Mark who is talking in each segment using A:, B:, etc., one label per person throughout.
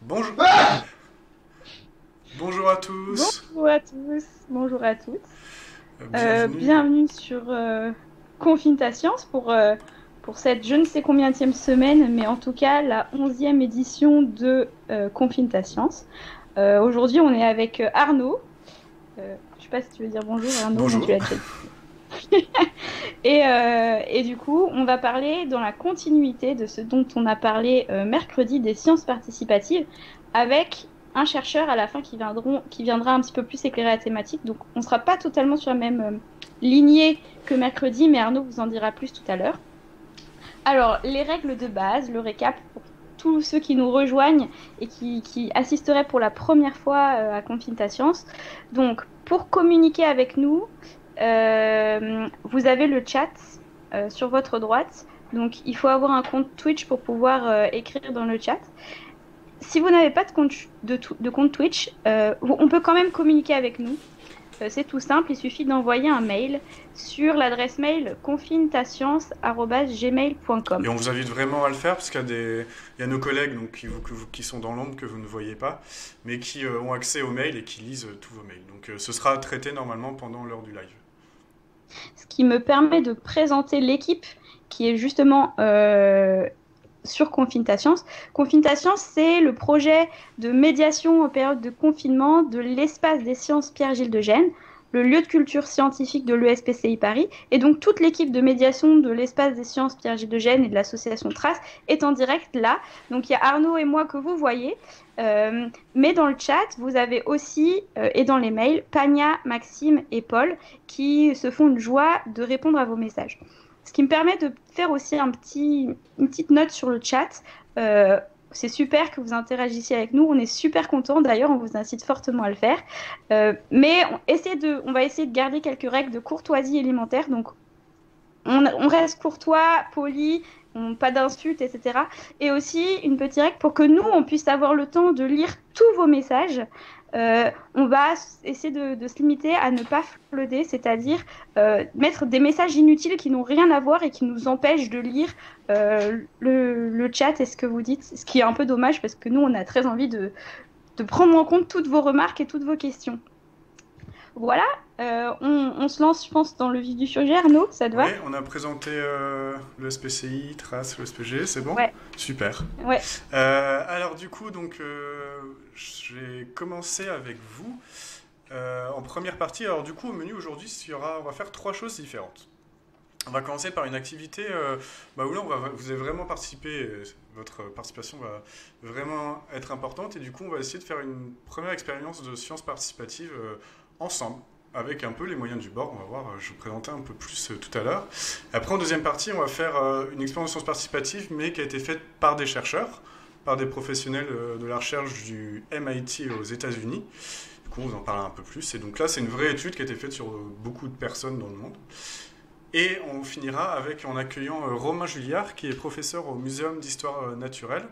A: Bonjour, bonjour à tous,
B: Bonjour à tous, bonjour à toutes.
A: bienvenue.
B: Bienvenue sur Confine ta science pour cette je ne sais combienième semaine, mais en tout cas la 11e édition de Confine ta science. Aujourd'hui, on est avec Arnaud. Je sais pas si tu veux dire bonjour Arnaud, non, tu
A: Bonjour.
B: l'as déjà dit. Et du coup, on va parler dans la continuité de ce dont on a parlé mercredi des sciences participatives avec un chercheur à la fin qui viendra un petit peu plus éclairer la thématique. Donc, on ne sera pas totalement sur la même lignée que mercredi, mais Arnaud vous en dira plus tout à l'heure. Alors, les règles de base, le récap pour tous ceux qui nous rejoignent et qui assisteraient pour la première fois à Confine ta science. Donc, pour communiquer avec nous, vous avez le chat sur votre droite. Donc, il faut avoir un compte Twitch pour pouvoir écrire dans le chat. Si vous n'avez pas de compte Twitch, on peut quand même communiquer avec nous. C'est tout simple, il suffit d'envoyer un mail sur l'adresse mail
A: Et
B: confinetaScience@gmail.com.
A: on vous invite vraiment à le faire parce il y a nos collègues donc, qui sont dans l'ombre que vous ne voyez pas, mais qui ont accès aux mails et qui lisent tous vos mails. Donc ce sera traité normalement pendant l'heure du live.
B: Ce qui me permet de présenter l'équipe qui est justement sur Confine ta Science. Confine ta Science, c'est le projet de médiation en période de confinement de l'espace des sciences Pierre-Gilles de Gênes, le lieu de culture scientifique de l'ESPCI Paris. Et donc, toute l'équipe de médiation de l'espace des sciences Pierre-Gilles de Gênes et de l'association Trace est en direct là. Donc, il y a Arnaud et moi que vous voyez. Mais dans le chat, vous avez aussi, et dans les mails, Pania, Maxime et Paul qui se font une joie de répondre à vos messages. Ce qui me permet de faire aussi une petite note sur le chat. C'est super que vous interagissiez avec nous. On est super contents. D'ailleurs, on vous incite fortement à le faire. Mais on va essayer de garder quelques règles de courtoisie élémentaire. Donc, on reste courtois, poli, pas d'insultes, etc. Et aussi une petite règle pour que nous, on puisse avoir le temps de lire tous vos messages. On va essayer de se limiter à ne pas flooder, c'est-à-dire mettre des messages inutiles qui n'ont rien à voir et qui nous empêchent de lire le chat et ce que vous dites, ce qui est un peu dommage parce que nous, on a très envie de prendre en compte toutes vos remarques et toutes vos questions. Voilà, on se lance, je pense, dans le vif du sujet. Arnaud, ça te
A: Oui,
B: va?
A: on a présenté le SPCI, Trace, le SPG, c'est bon?
B: Ouais,
A: Super.
B: ouais.
A: Alors du coup, donc, j'ai commencé avec vous en première partie. Alors du coup, au menu aujourd'hui, on va faire trois choses différentes. On va commencer par une activité où là, vous avez vraiment participé, votre participation va vraiment être importante, et du coup, on va essayer de faire une première expérience de sciences participatives ensemble, avec un peu les moyens du bord. On va voir, je vais vous présenter un peu plus tout à l'heure. Après, en deuxième partie, on va faire une expérience de sciences participatives, mais qui a été faite par des chercheurs, par des professionnels de la recherche du MIT aux États-Unis. Du coup, on vous en parlera un peu plus. Et donc là, c'est une vraie étude qui a été faite sur beaucoup de personnes dans le monde. Et on finira en accueillant Romain Julliard, qui est professeur au Muséum d'histoire naturelle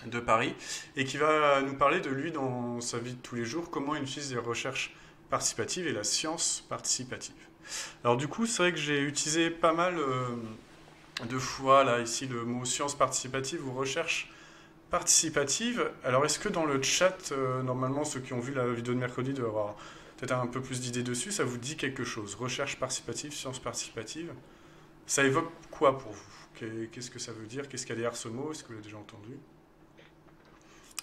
A: de Paris, et qui va nous parler de lui dans sa vie de tous les jours, comment il utilise les recherches participatives et la science participative. Alors du coup, c'est vrai que j'ai utilisé pas mal de fois, là, ici, le mot science participative ou recherche participative. Alors est-ce que dans le chat, normalement, ceux qui ont vu la vidéo de mercredi doivent avoir peut-être un peu plus d'idées dessus, ça vous dit quelque chose? Recherche participative, science participative, ça évoque quoi pour vous? Qu'est-ce que ça veut dire? Qu'est-ce qu'il y a derrière ce mot? Est-ce que vous l'avez déjà entendu?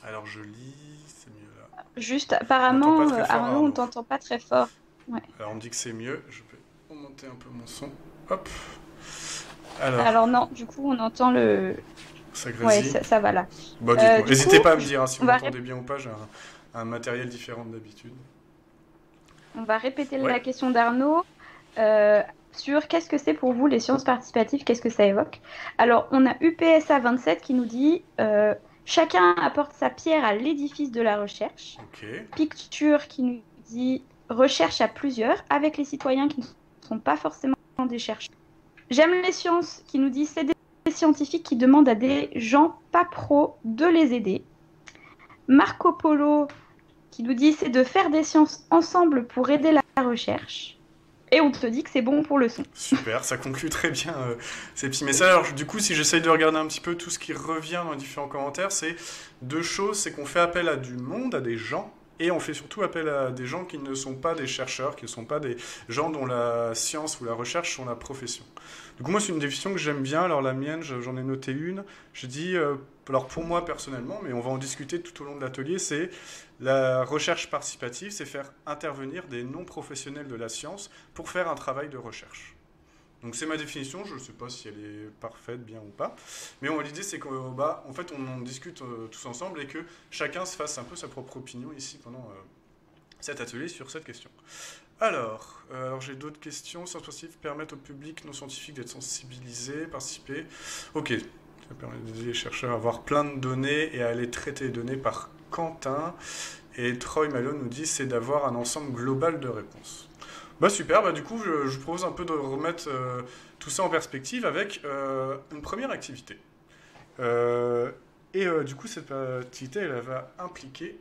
A: Alors je lis, c'est mieux là.
B: Juste,
A: On n'entend pas
B: apparemment,
A: très fort
B: Arnaud, on
A: Arnaud.
B: t'entend pas très fort. Ouais.
A: Alors on me dit que c'est mieux, je vais augmenter un peu mon son. Hop. Alors,
B: Alors non, du coup, on entend le...
A: ça
B: Ouais,
A: grésille.
B: ça va là.
A: Bon, dites-moi.
B: Du
A: N'hésitez
B: coup,
A: pas à me dire hein, si
B: on
A: vous
B: va,
A: m'entendez bien ou pas, j'ai un matériel différent d'habitude.
B: on va répéter
A: Ouais.
B: la question d'Arnaud sur qu'est-ce que c'est pour vous les sciences participatives, qu'est-ce que ça évoque. Alors, on a UPSA 27 qui nous dit chacun apporte sa pierre à l'édifice de la recherche.
A: Ok.
B: Picture qui nous dit recherche à plusieurs avec les citoyens qui ne sont pas forcément des chercheurs. J'aime les sciences qui nous dit c'est des scientifiques qui demandent à des gens pas pros de les aider. Marco Polo qui nous dit c'est de faire des sciences ensemble pour aider la recherche. et on te dit que c'est bon pour le son.
A: Super, ça conclut très bien ces petits messages. Alors du coup, si j'essaye de regarder un petit peu tout ce qui revient dans les différents commentaires, c'est deux choses, c'est qu'on fait appel à du monde, à des gens, et on fait surtout appel à des gens qui ne sont pas des chercheurs, qui ne sont pas des gens dont la science ou la recherche sont la profession. Du coup, moi, c'est une définition que j'aime bien. Alors la mienne, j'en ai noté une. Je dis, alors pour moi personnellement, mais on va en discuter tout au long de l'atelier, c'est la recherche participative, c'est faire intervenir des non-professionnels de la science pour faire un travail de recherche. Donc c'est ma définition, je ne sais pas si elle est parfaite, bien ou pas, mais l'idée c'est qu'en fait on en discute tous ensemble et que chacun se fasse un peu sa propre opinion ici pendant cet atelier sur cette question. Alors j'ai d'autres questions. Sciences positives permettent au public non scientifique d'être sensibilisé, participer. Ok, ça permet d'aider les chercheurs à avoir plein de données et à aller traiter les données par Quentin. Et Troy Malone nous dit c'est d'avoir un ensemble global de réponses. Bah super, bah du coup je vous propose un peu de remettre tout ça en perspective avec une première activité. Du coup cette activité elle va impliquer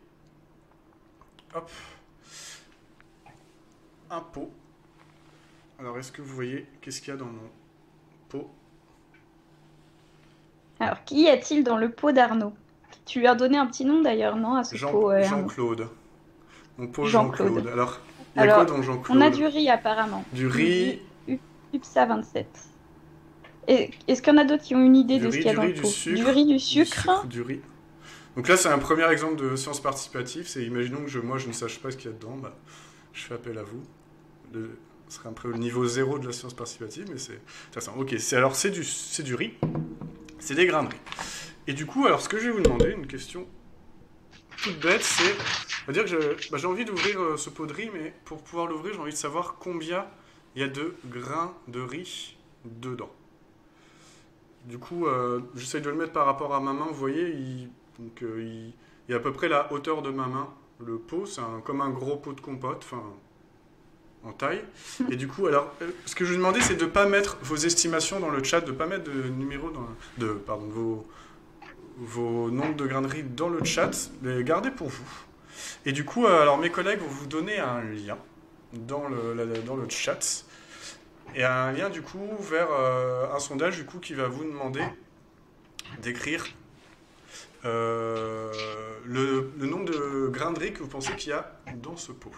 A: un pot. Alors est-ce que vous voyez qu'est-ce qu'il y a dans mon pot?
B: Alors, qu'y a-t-il dans le pot d'Arnaud? Tu lui as donné un petit nom d'ailleurs, non, à ce pot Arnaud.
A: Jean-Claude. Mon pot
B: Jean-Claude.
A: Jean-Claude. Alors, il y a quoi dans Jean-Claude?
B: On a du riz apparemment.
A: Du riz.
B: UPSA 27. Est-ce qu'il y en a d'autres qui ont une idée de ce qu'il y a dans le pot? Du riz, du sucre.
A: Du riz. Donc là, c'est un premier exemple de science participative. C'est, imaginons que moi, je ne sache pas ce qu'il y a dedans. Bah, je fais appel à vous. Ce serait un peu le niveau 0 de la science participative, mais c'est intéressant. Ok, c'est du riz. C'est des grains de riz. Et du coup, alors, ce que je vais vous demander, une question toute bête, c'est... On va dire que j'ai envie d'ouvrir ce pot de riz, mais pour pouvoir l'ouvrir, j'ai envie de savoir combien il y a de grains de riz dedans. Du coup, j'essaye de le mettre par rapport à ma main. Vous voyez, il y a à peu près la hauteur de ma main. Le pot, c'est comme un gros pot de compote, enfin, en taille. Et du coup, alors, ce que je vous demandais, c'est de ne pas mettre vos estimations dans le chat, de ne pas mettre de numéros vos nombres de grains de riz dans le chat, les garder pour vous. Et du coup, alors mes collègues vont vous donner un lien dans le chat, et un lien du coup vers un sondage du coup qui va vous demander d'écrire le nombre de grains de riz que vous pensez qu'il y a dans ce pot.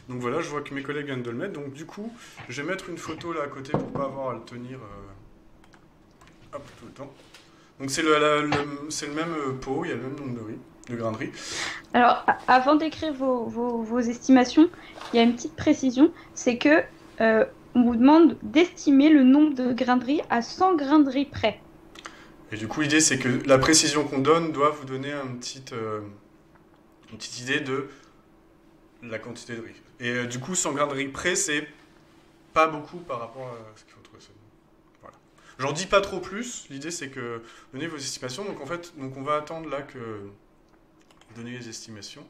A: Donc voilà, je vois que mes collègues viennent de le mettre, donc du coup, je vais mettre une photo là à côté pour pas avoir à le tenir tout le temps. Donc c'est le même pot, il y a le même nombre de grains de riz.
B: Alors, avant d'écrire vos estimations, il y a une petite précision, c'est que on vous demande d'estimer le nombre de grains de riz à 100 grains de riz près.
A: Et du coup, l'idée, c'est que la précision qu'on donne doit vous donner une petite idée de la quantité de riz. Et du coup, 100 grains de riz près, c'est pas beaucoup par rapport à ce qu'il faut trouver. Voilà. J'en dis pas trop plus. L'idée, c'est que donnez vos estimations. Donc, en fait, on va attendre là que vous donnez les estimations.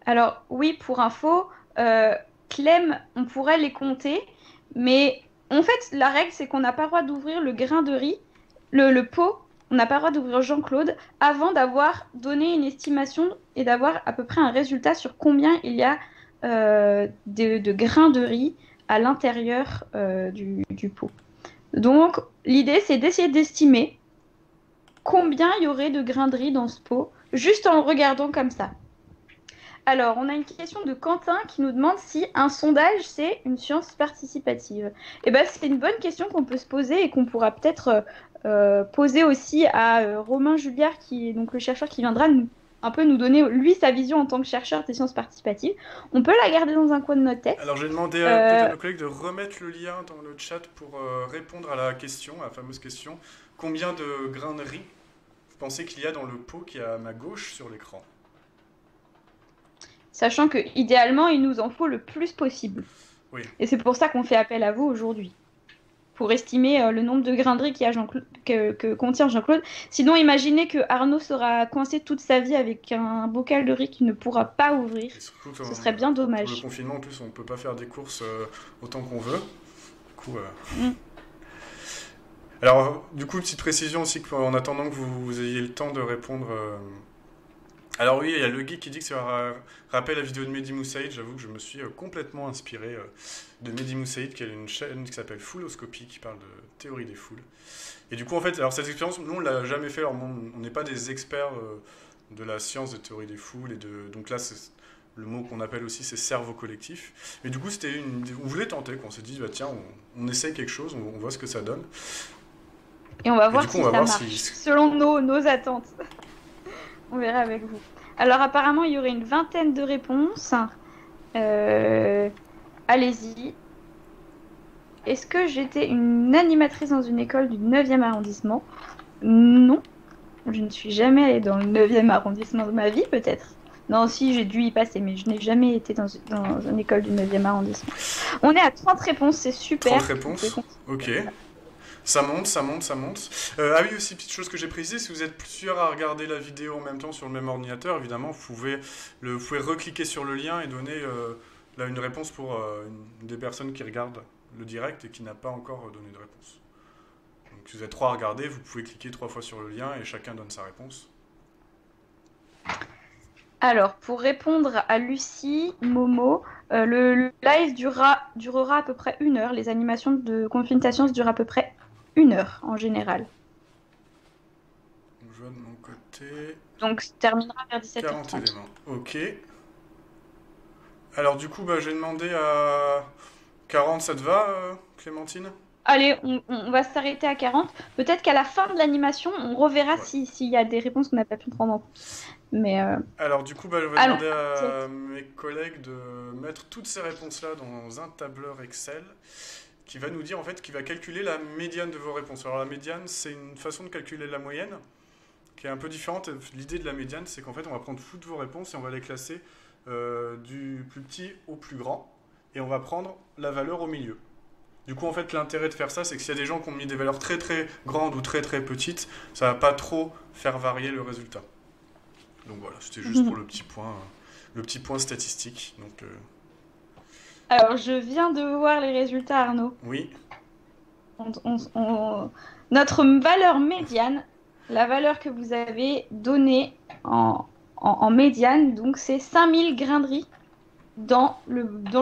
B: Alors, oui, pour info, Clem, on pourrait les compter, mais en fait, la règle, c'est qu'on n'a pas le droit d'ouvrir le grain de riz, le pot, on n'a pas le droit d'ouvrir Jean-Claude avant d'avoir donné une estimation et d'avoir à peu près un résultat sur combien il y a de grains de riz à l'intérieur du pot. Donc, l'idée, c'est d'essayer d'estimer combien il y aurait de grains de riz dans ce pot, juste en le regardant comme ça. Alors, on a une question de Quentin qui nous demande si un sondage, c'est une science participative. Eh bien, c'est une bonne question qu'on peut se poser et qu'on pourra peut-être poser aussi à Romain Julliard, qui est donc le chercheur qui viendra un peu nous donner, lui, sa vision en tant que chercheur des sciences participatives. On peut la garder dans un coin de notre tête.
A: Alors, j'ai demandé peut-être à nos collègues de remettre le lien dans le chat pour répondre à la question, à la fameuse question. Combien de grains de riz vous pensez qu'il y a dans le pot qui est à ma gauche sur l'écran ?
B: Sachant que idéalement, il nous en faut le plus possible.
A: Oui.
B: Et c'est pour ça qu'on fait appel à vous aujourd'hui. Pour estimer le nombre de grains de riz que contient Jean-Claude. Sinon, imaginez que Arnaud sera coincé toute sa vie avec un bocal de riz qu'il ne pourra pas ouvrir. Surtout, ce serait bien dommage.
A: Pour le confinement, en plus, on ne peut pas faire des courses autant qu'on veut. Du coup, Alors, du coup, petite précision aussi, qu'en attendant que vous ayez le temps de répondre Alors oui, il y a le geek qui dit que ça rappelle la vidéo de Mehdi Moussaïd. J'avoue que je me suis complètement inspiré de Mehdi Moussaïd, qui a une chaîne qui s'appelle Fouloscopie, qui parle de théorie des foules. Et du coup, en fait, alors cette expérience, nous, on l'a jamais fait. Alors, on n'est pas des experts de la science de théorie des foules. Donc là, le mot qu'on appelle aussi, c'est cerveau collectif. Et du coup, on voulait tenter, quoi. On s'est dit, bah, tiens, on essaye quelque chose, on voit ce que ça donne.
B: Et on va voir
A: du coup,
B: si
A: on va
B: ça
A: voir
B: marche,
A: si...
B: selon nos attentes. On verra avec vous. Alors apparemment, il y aurait une vingtaine de réponses. Allez-y. Est-ce que j'étais une animatrice dans une école du 9e arrondissement? Non. Je ne suis jamais allée dans le 9e arrondissement de ma vie, peut-être. Non, si, j'ai dû y passer, mais je n'ai jamais été dans une école du 9e arrondissement. On est à 30 réponses, c'est super.
A: 30 réponses. Ok. Ça monte. Ah oui, aussi, petite chose que j'ai précisée, si vous êtes plusieurs à regarder la vidéo en même temps sur le même ordinateur, évidemment, vous pouvez recliquer sur le lien et donner là, une réponse pour une des personnes qui regardent le direct et qui n'a pas encore donné de réponse. Donc si vous êtes 3 à regarder, vous pouvez cliquer 3 fois sur le lien et chacun donne sa réponse.
B: Alors, pour répondre à Lucie, Momo, le live durera à peu près 1 heure. Les animations de Confinta Science durent à peu près 1 heure en général.
A: Je vois de mon côté...
B: Donc, ça terminera vers 17h30.
A: 40 éléments, ok. Alors du coup, j'ai demandé à 40, ça te va, Clémentine?
B: Allez, on va s'arrêter à 40. Peut-être qu'à la fin de l'animation, on reverra s'il y a des réponses qu'on n'a pas pu prendre en compte. Mais
A: alors du coup, je vais demander à mes collègues de mettre toutes ces réponses-là dans un tableur Excel qui va nous dire, en fait, qui va calculer la médiane de vos réponses. Alors la médiane, c'est une façon de calculer la moyenne qui est un peu différente. L'idée de la médiane, c'est qu'en fait, on va prendre toutes vos réponses et on va les classer du plus petit au plus grand. Et on va prendre la valeur au milieu. Du coup, en fait, l'intérêt de faire ça, c'est que s'il y a des gens qui ont mis des valeurs très très grandes ou très très petites, ça va pas trop faire varier le résultat. Donc voilà, c'était juste pour le petit point statistique. Donc,
B: Alors, je viens de voir les résultats, Arnaud.
A: Oui.
B: Notre valeur médiane, la valeur que vous avez donnée en médiane, donc c'est 5000 graineries dans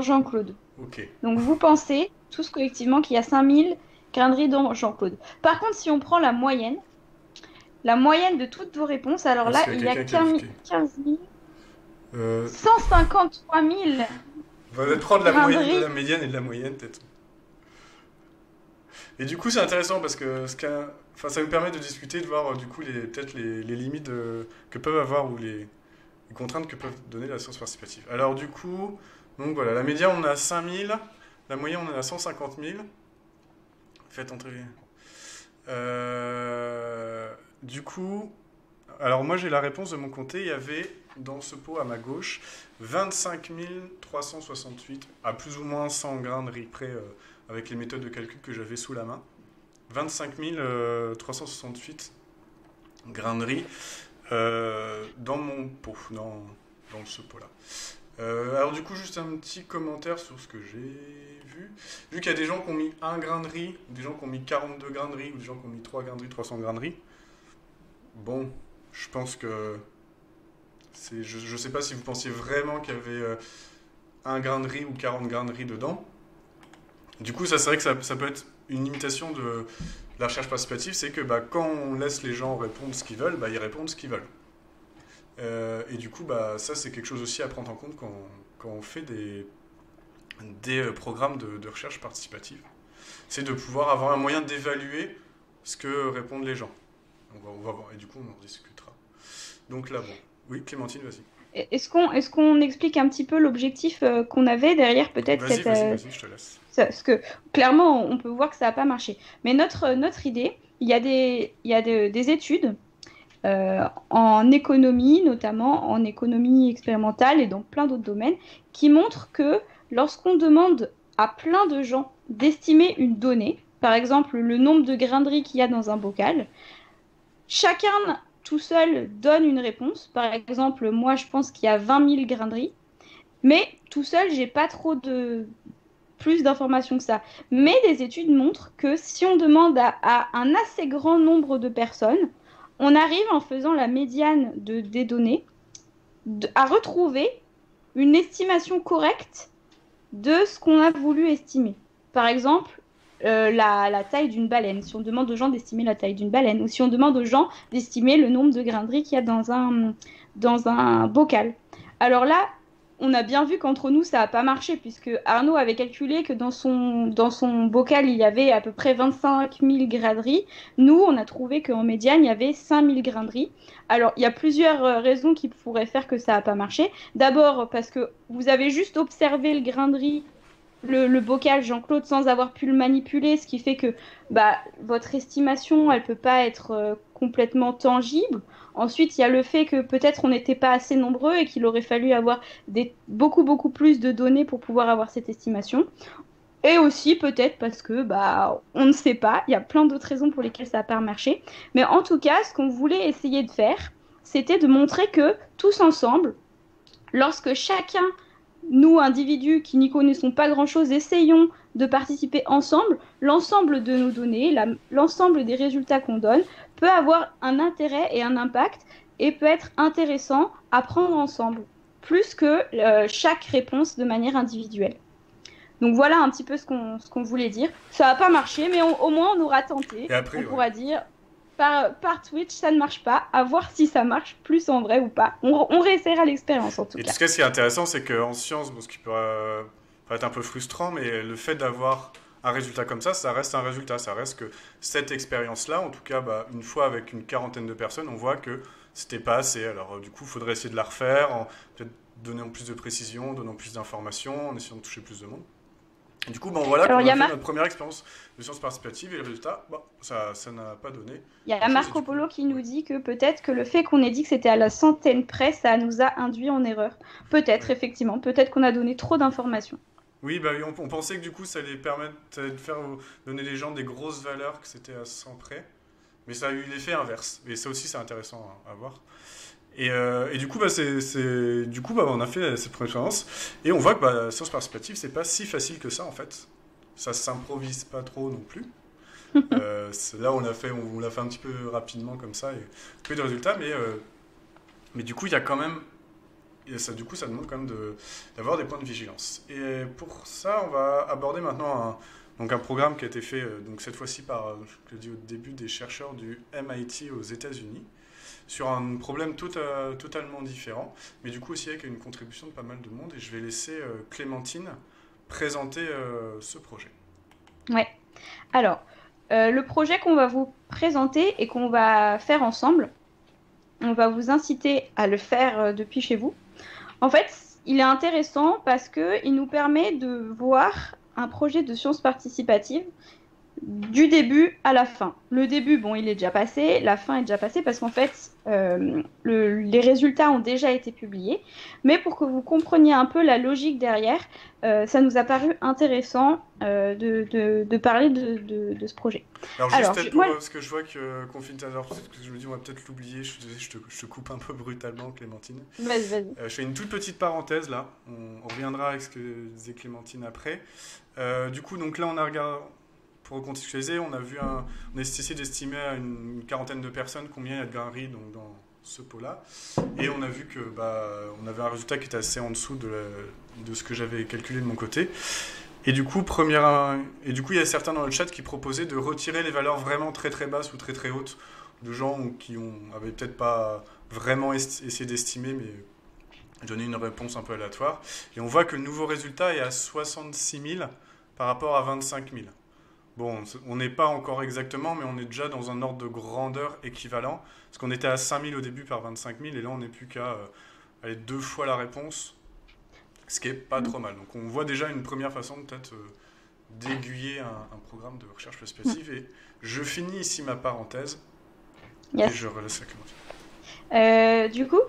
B: Jean-Claude.
A: Ok.
B: Donc vous pensez tous collectivement qu'il y a 5000 graineries dans Jean-Claude. Par contre, si on prend la moyenne de toutes vos réponses, alors là, il y a 15 000, 153 000.
A: On va peut-être prendre la moyenne de la médiane et de la moyenne, peut-être. Et du coup, c'est intéressant parce que ça nous permet de discuter, de voir du coup peut-être les limites que peuvent avoir ou les contraintes que peuvent donner la science participative. Alors du coup, donc voilà, la médiane on est à 5000, la moyenne on est à 150 000. Faites entrer. Du coup, alors moi j'ai la réponse de mon côté, il y avait dans ce pot à ma gauche 25 368 à plus ou moins 100 graineries près avec les méthodes de calcul que j'avais sous la main. 25 368 graineries dans mon pot, dans ce pot-là. Alors du coup, juste un petit commentaire sur ce que j'ai vu. Vu qu'il y a des gens qui ont mis 1 grain de riz, des gens qui ont mis 42 grains de riz, ou des gens qui ont mis 3 grains de riz, 300 grains de riz. Bon, je pense que... Je sais pas si vous pensiez vraiment qu'il y avait 1 grain de riz ou 40 grains de riz dedans. Du coup, ça c'est vrai que ça peut être une limitation de la recherche participative, c'est que quand on laisse les gens répondre ce qu'ils veulent, ils répondent ce qu'ils veulent. Et du coup, ça c'est quelque chose aussi à prendre en compte quand on fait des programmes de recherche participative. C'est de pouvoir avoir un moyen d'évaluer ce que répondent les gens. On va voir, et du coup on en discutera. Donc là, bon. Oui, Clémentine, vas-y.
B: Est-ce qu'on explique un petit peu l'objectif qu'on avait derrière peut-être
A: Vas-y, je te laisse.
B: Parce que clairement, on peut voir que ça n'a pas marché. Mais notre idée, il y a des études en économie, notamment en économie expérimentale et dans plein d'autres domaines, qui montrent que lorsqu'on demande à plein de gens d'estimer une donnée, par exemple le nombre de graineries qu'il y a dans un bocal, chacun tout seul donne une réponse. Par exemple, moi je pense qu'il y a 20 000 graineries, mais tout seul j'ai pas trop plus d'informations que ça. Mais des études montrent que si on demande à un assez grand nombre de personnes, on arrive en faisant la médiane des données à retrouver une estimation correcte de ce qu'on a voulu estimer. Par exemple, la taille d'une baleine. Si on demande aux gens d'estimer la taille d'une baleine, ou si on demande aux gens d'estimer le nombre de grains de riz qu'il y a dans un bocal. Alors là, on a bien vu qu'entre nous, ça n'a pas marché, puisque Arnaud avait calculé que dans son bocal, il y avait à peu près 25 000 grains de riz. Nous, on a trouvé qu'en médiane, il y avait 5 000 grains de riz. Alors, il y a plusieurs raisons qui pourraient faire que ça n'a pas marché. D'abord, parce que vous avez juste observé le grain de riz, le bocal, Jean-Claude, sans avoir pu le manipuler, ce qui fait que votre estimation, elle peut pas être complètement tangible. Ensuite, il y a le fait que peut-être on n'était pas assez nombreux et qu'il aurait fallu avoir beaucoup plus de données pour pouvoir avoir cette estimation. Et aussi peut-être parce que on ne sait pas, il y a plein d'autres raisons pour lesquelles ça n'a pas marché. Mais en tout cas, ce qu'on voulait essayer de faire, c'était de montrer que tous ensemble, lorsque chacun, nous, individus qui n'y connaissons pas grand-chose, essayons de participer ensemble, l'ensemble de nos données, l'ensemble des résultats qu'on donne peut avoir un intérêt et un impact et peut être intéressant à prendre ensemble, plus que chaque réponse de manière individuelle. Donc voilà un petit peu ce qu'on voulait dire. Ça n'a pas marché, mais au moins on aura tenté.
A: Et après,
B: on pourra dire, par Twitch, ça ne marche pas. À voir si ça marche plus en vrai ou pas. On réessayera l'expérience en tout cas.
A: Et ce qui est intéressant, c'est qu'en science, ce qui peut être un peu frustrant, mais le fait d'avoir un résultat comme ça reste un résultat. Ça reste que cette expérience-là, en tout cas, une fois avec une quarantaine de personnes, on voit que c'était pas assez. Alors du coup, il faudrait essayer de la refaire, peut-être donnant plus de précision, donnant plus d'informations, en essayant de toucher plus de monde. Et du coup, voilà, on a fait notre première expérience de sciences participatives et le résultat, ça n'a pas donné.
B: Il y a Marco Polo qui nous dit que peut-être que le fait qu'on ait dit que c'était à la centaine près, ça nous a induit en erreur. Peut-être, effectivement. Peut-être qu'on a donné trop d'informations.
A: Oui, on pensait que du coup, ça allait permettre de faire donner les gens des grosses valeurs, que c'était à 100 près. Mais ça a eu l'effet inverse. Et ça aussi, c'est intéressant à voir. Et du coup, on a fait cette première expérience et on voit que la science participative, c'est pas si facile que ça en fait. Ça s'improvise pas trop non plus. Là, on l'a fait un petit peu rapidement comme ça et peu de résultats, mais du coup, il y a quand même, ça demande quand même d'avoir des points de vigilance. Et pour ça, on va aborder maintenant un programme qui a été fait donc cette fois-ci par, je le dis au début, des chercheurs du MIT aux États-Unis, sur un problème totalement différent, mais du coup aussi avec une contribution de pas mal de monde. Et je vais laisser Clémentine présenter ce projet.
B: Ouais. Alors, le projet qu'on va vous présenter et qu'on va faire ensemble, on va vous inciter à le faire depuis chez vous. En fait, il est intéressant parce qu'il nous permet de voir un projet de sciences participatives du début à la fin. Le début, il est déjà passé, la fin est déjà passée parce qu'en fait, les résultats ont déjà été publiés. Mais pour que vous compreniez un peu la logique derrière, ça nous a paru intéressant de parler de ce projet.
A: Alors juste parce que je vois que Confintator, parce que je me dis on va peut-être l'oublier, je suis désolé, je te coupe un peu brutalement, Clémentine.
B: Vas-y.
A: Je fais une toute petite parenthèse là, on reviendra avec ce que disait Clémentine après. Du coup, donc là on a regardé. Pour recontextualiser, on a essayé d'estimer à une quarantaine de personnes combien il y a de grains de riz donc, dans ce pot-là. Et on a vu que on avait un résultat qui était assez en dessous de ce que j'avais calculé de mon côté. Et du coup, il y a certains dans le chat qui proposaient de retirer les valeurs vraiment très très basses ou très très hautes de gens qui avaient peut-être pas vraiment essayé d'estimer, mais donné une réponse un peu aléatoire. Et on voit que le nouveau résultat est à 66 000 par rapport à 25 000. Bon, on n'est pas encore exactement, mais on est déjà dans un ordre de grandeur équivalent. Parce qu'on était à 5 000 au début par 25 000, et là on n'est plus qu'à 2 fois la réponse, ce qui n'est pas trop mal. Donc on voit déjà une première façon peut-être d'aiguiller un programme de recherche spécifique. Et je finis ici ma parenthèse, et je relaisse la Clémentine.
B: Du coup,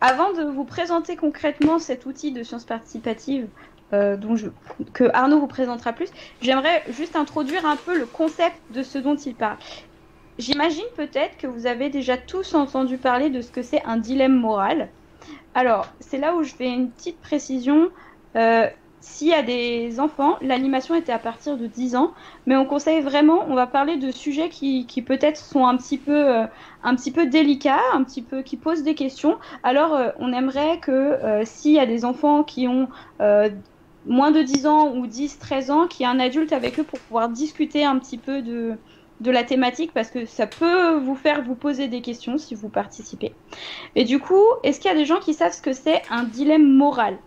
B: avant de vous présenter concrètement cet outil de sciences participatives, que Arnaud vous présentera plus, j'aimerais juste introduire un peu le concept de ce dont il parle. J'imagine peut-être que vous avez déjà tous entendu parler de ce que c'est un dilemme moral. Alors, c'est là où je fais une petite précision. s'il y a des enfants, l'animation était à partir de 10 ans, mais on conseille vraiment, on va parler de sujets qui peut-être sont un petit peu délicats, un petit peu qui posent des questions. Alors, on aimerait que s'il y a des enfants qui ont moins de 10 ans ou 10, 13 ans, qu'il y ait un adulte avec eux pour pouvoir discuter un petit peu de la thématique, parce que ça peut vous faire vous poser des questions si vous participez. Et du coup, est-ce qu'il y a des gens qui savent ce que c'est un dilemme moral?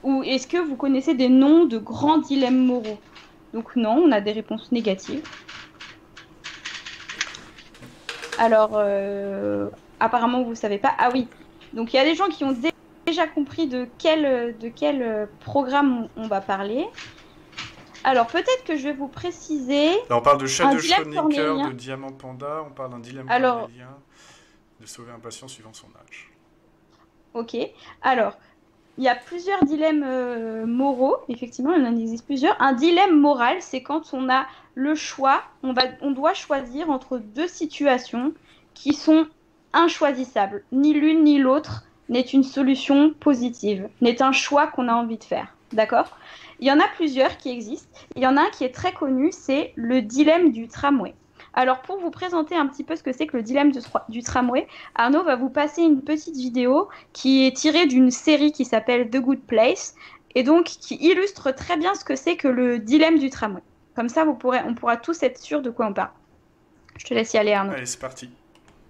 B: Ou est-ce que vous connaissez des noms de grands dilemmes moraux? Donc non, on a des réponses négatives. Alors, apparemment, vous ne savez pas. Ah oui, donc il y a des gens qui ont déjà compris de quel programme on va parler. Alors, peut-être que je vais vous préciser...
A: Là, on parle de chat
B: un
A: de
B: dilemme
A: Schrödinger,
B: cornélien.
A: de diamant panda, on parle d'un dilemme
B: Alors,
A: cornélien, de sauver un patient suivant son âge.
B: ok. Alors, il y a plusieurs dilemmes moraux, effectivement, il en existe plusieurs. Un dilemme moral, c'est quand on a le choix, on doit choisir entre deux situations qui sont inchoisissables. Ni l'une ni l'autre n'est une solution positive, n'est un choix qu'on a envie de faire. D'accord? Il y en a plusieurs qui existent. Il y en a un qui est très connu, c'est le dilemme du tramway. Alors, pour vous présenter un petit peu ce que c'est que le dilemme du tramway, Arnaud va vous passer une petite vidéo qui est tirée d'une série qui s'appelle The Good Place et donc qui illustre très bien ce que c'est que le dilemme du tramway. Comme ça, on pourra tous être sûrs de quoi on parle. Je te laisse y aller, Arnaud.
A: Allez, c'est parti.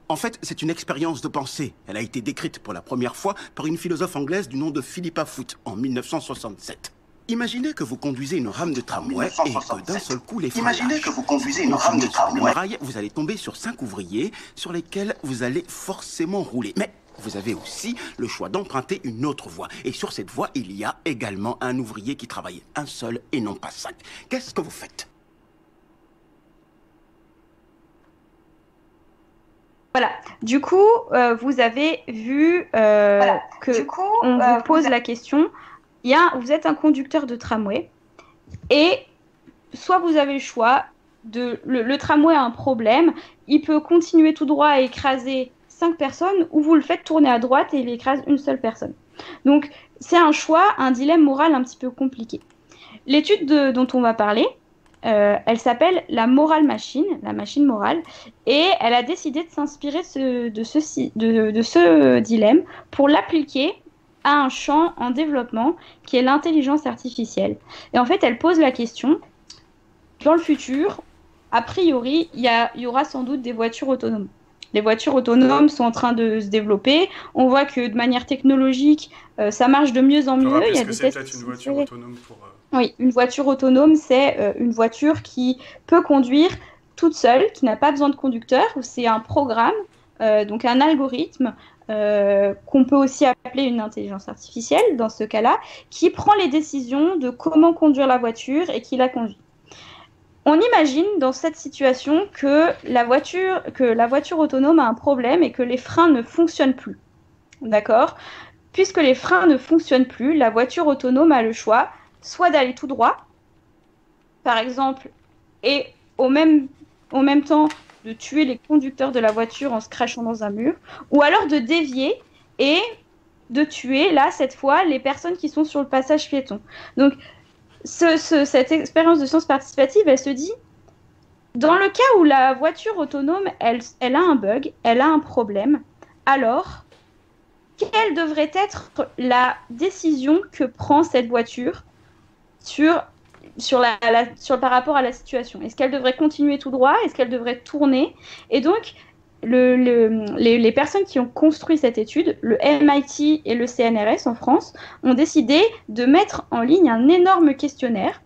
C: En fait, c'est une expérience de pensée. Elle a été décrite pour la première fois par une philosophe anglaise du nom de Philippa Foot en 1967. Imaginez que vous conduisez une rame de tramway et que d'un seul coup les freins lâchent. Vous allez tomber sur 5 ouvriers sur lesquels vous allez forcément rouler. Mais vous avez aussi le choix d'emprunter une autre voie. Et sur cette voie, il y a également un ouvrier qui travaille. Un seul et non pas 5. Qu'est-ce que vous faites?
B: Voilà. Du coup, vous avez vu on vous pose la question. Vous êtes un conducteur de tramway et soit vous avez le choix le tramway a un problème, il peut continuer tout droit et écraser 5 personnes, ou vous le faites tourner à droite et il écrase une seule personne. Donc c'est un choix, un dilemme moral un petit peu compliqué. L'étude dont on va parler, elle s'appelle la moral machine, la machine morale, et elle a décidé de s'inspirer de ce dilemme pour l'appliquer à un champ en développement qui est l'intelligence artificielle. Et en fait, elle pose la question, dans le futur, a priori, il y aura sans doute des voitures autonomes. Les voitures autonomes sont en train de se développer. On voit que de manière technologique, ça marche de mieux en mieux. Il y a des tests
A: peut-être une voiture autonome pour...
B: Oui, une voiture autonome, c'est une voiture qui peut conduire toute seule, qui n'a pas besoin de conducteur. C'est un programme, donc un algorithme, qu'on peut aussi appeler une intelligence artificielle dans ce cas-là, qui prend les décisions de comment conduire la voiture et qui la conduit. On imagine dans cette situation que la voiture autonome a un problème et que les freins ne fonctionnent plus. D'accord? Puisque les freins ne fonctionnent plus, la voiture autonome a le choix soit d'aller tout droit, par exemple, et au même temps de tuer les conducteurs de la voiture en se crachant dans un mur, ou alors de dévier et de tuer, là, cette fois, les personnes qui sont sur le passage piéton. Donc, cette expérience de science participative, elle se dit, dans le cas où la voiture autonome, elle a un bug, elle a un problème, alors, quelle devrait être la décision que prend cette voiture par rapport à la situation? Est-ce qu'elle devrait continuer tout droit? Est-ce qu'elle devrait tourner? Et donc, les personnes qui ont construit cette étude, le MIT et le CNRS en France, ont décidé de mettre en ligne un énorme questionnaire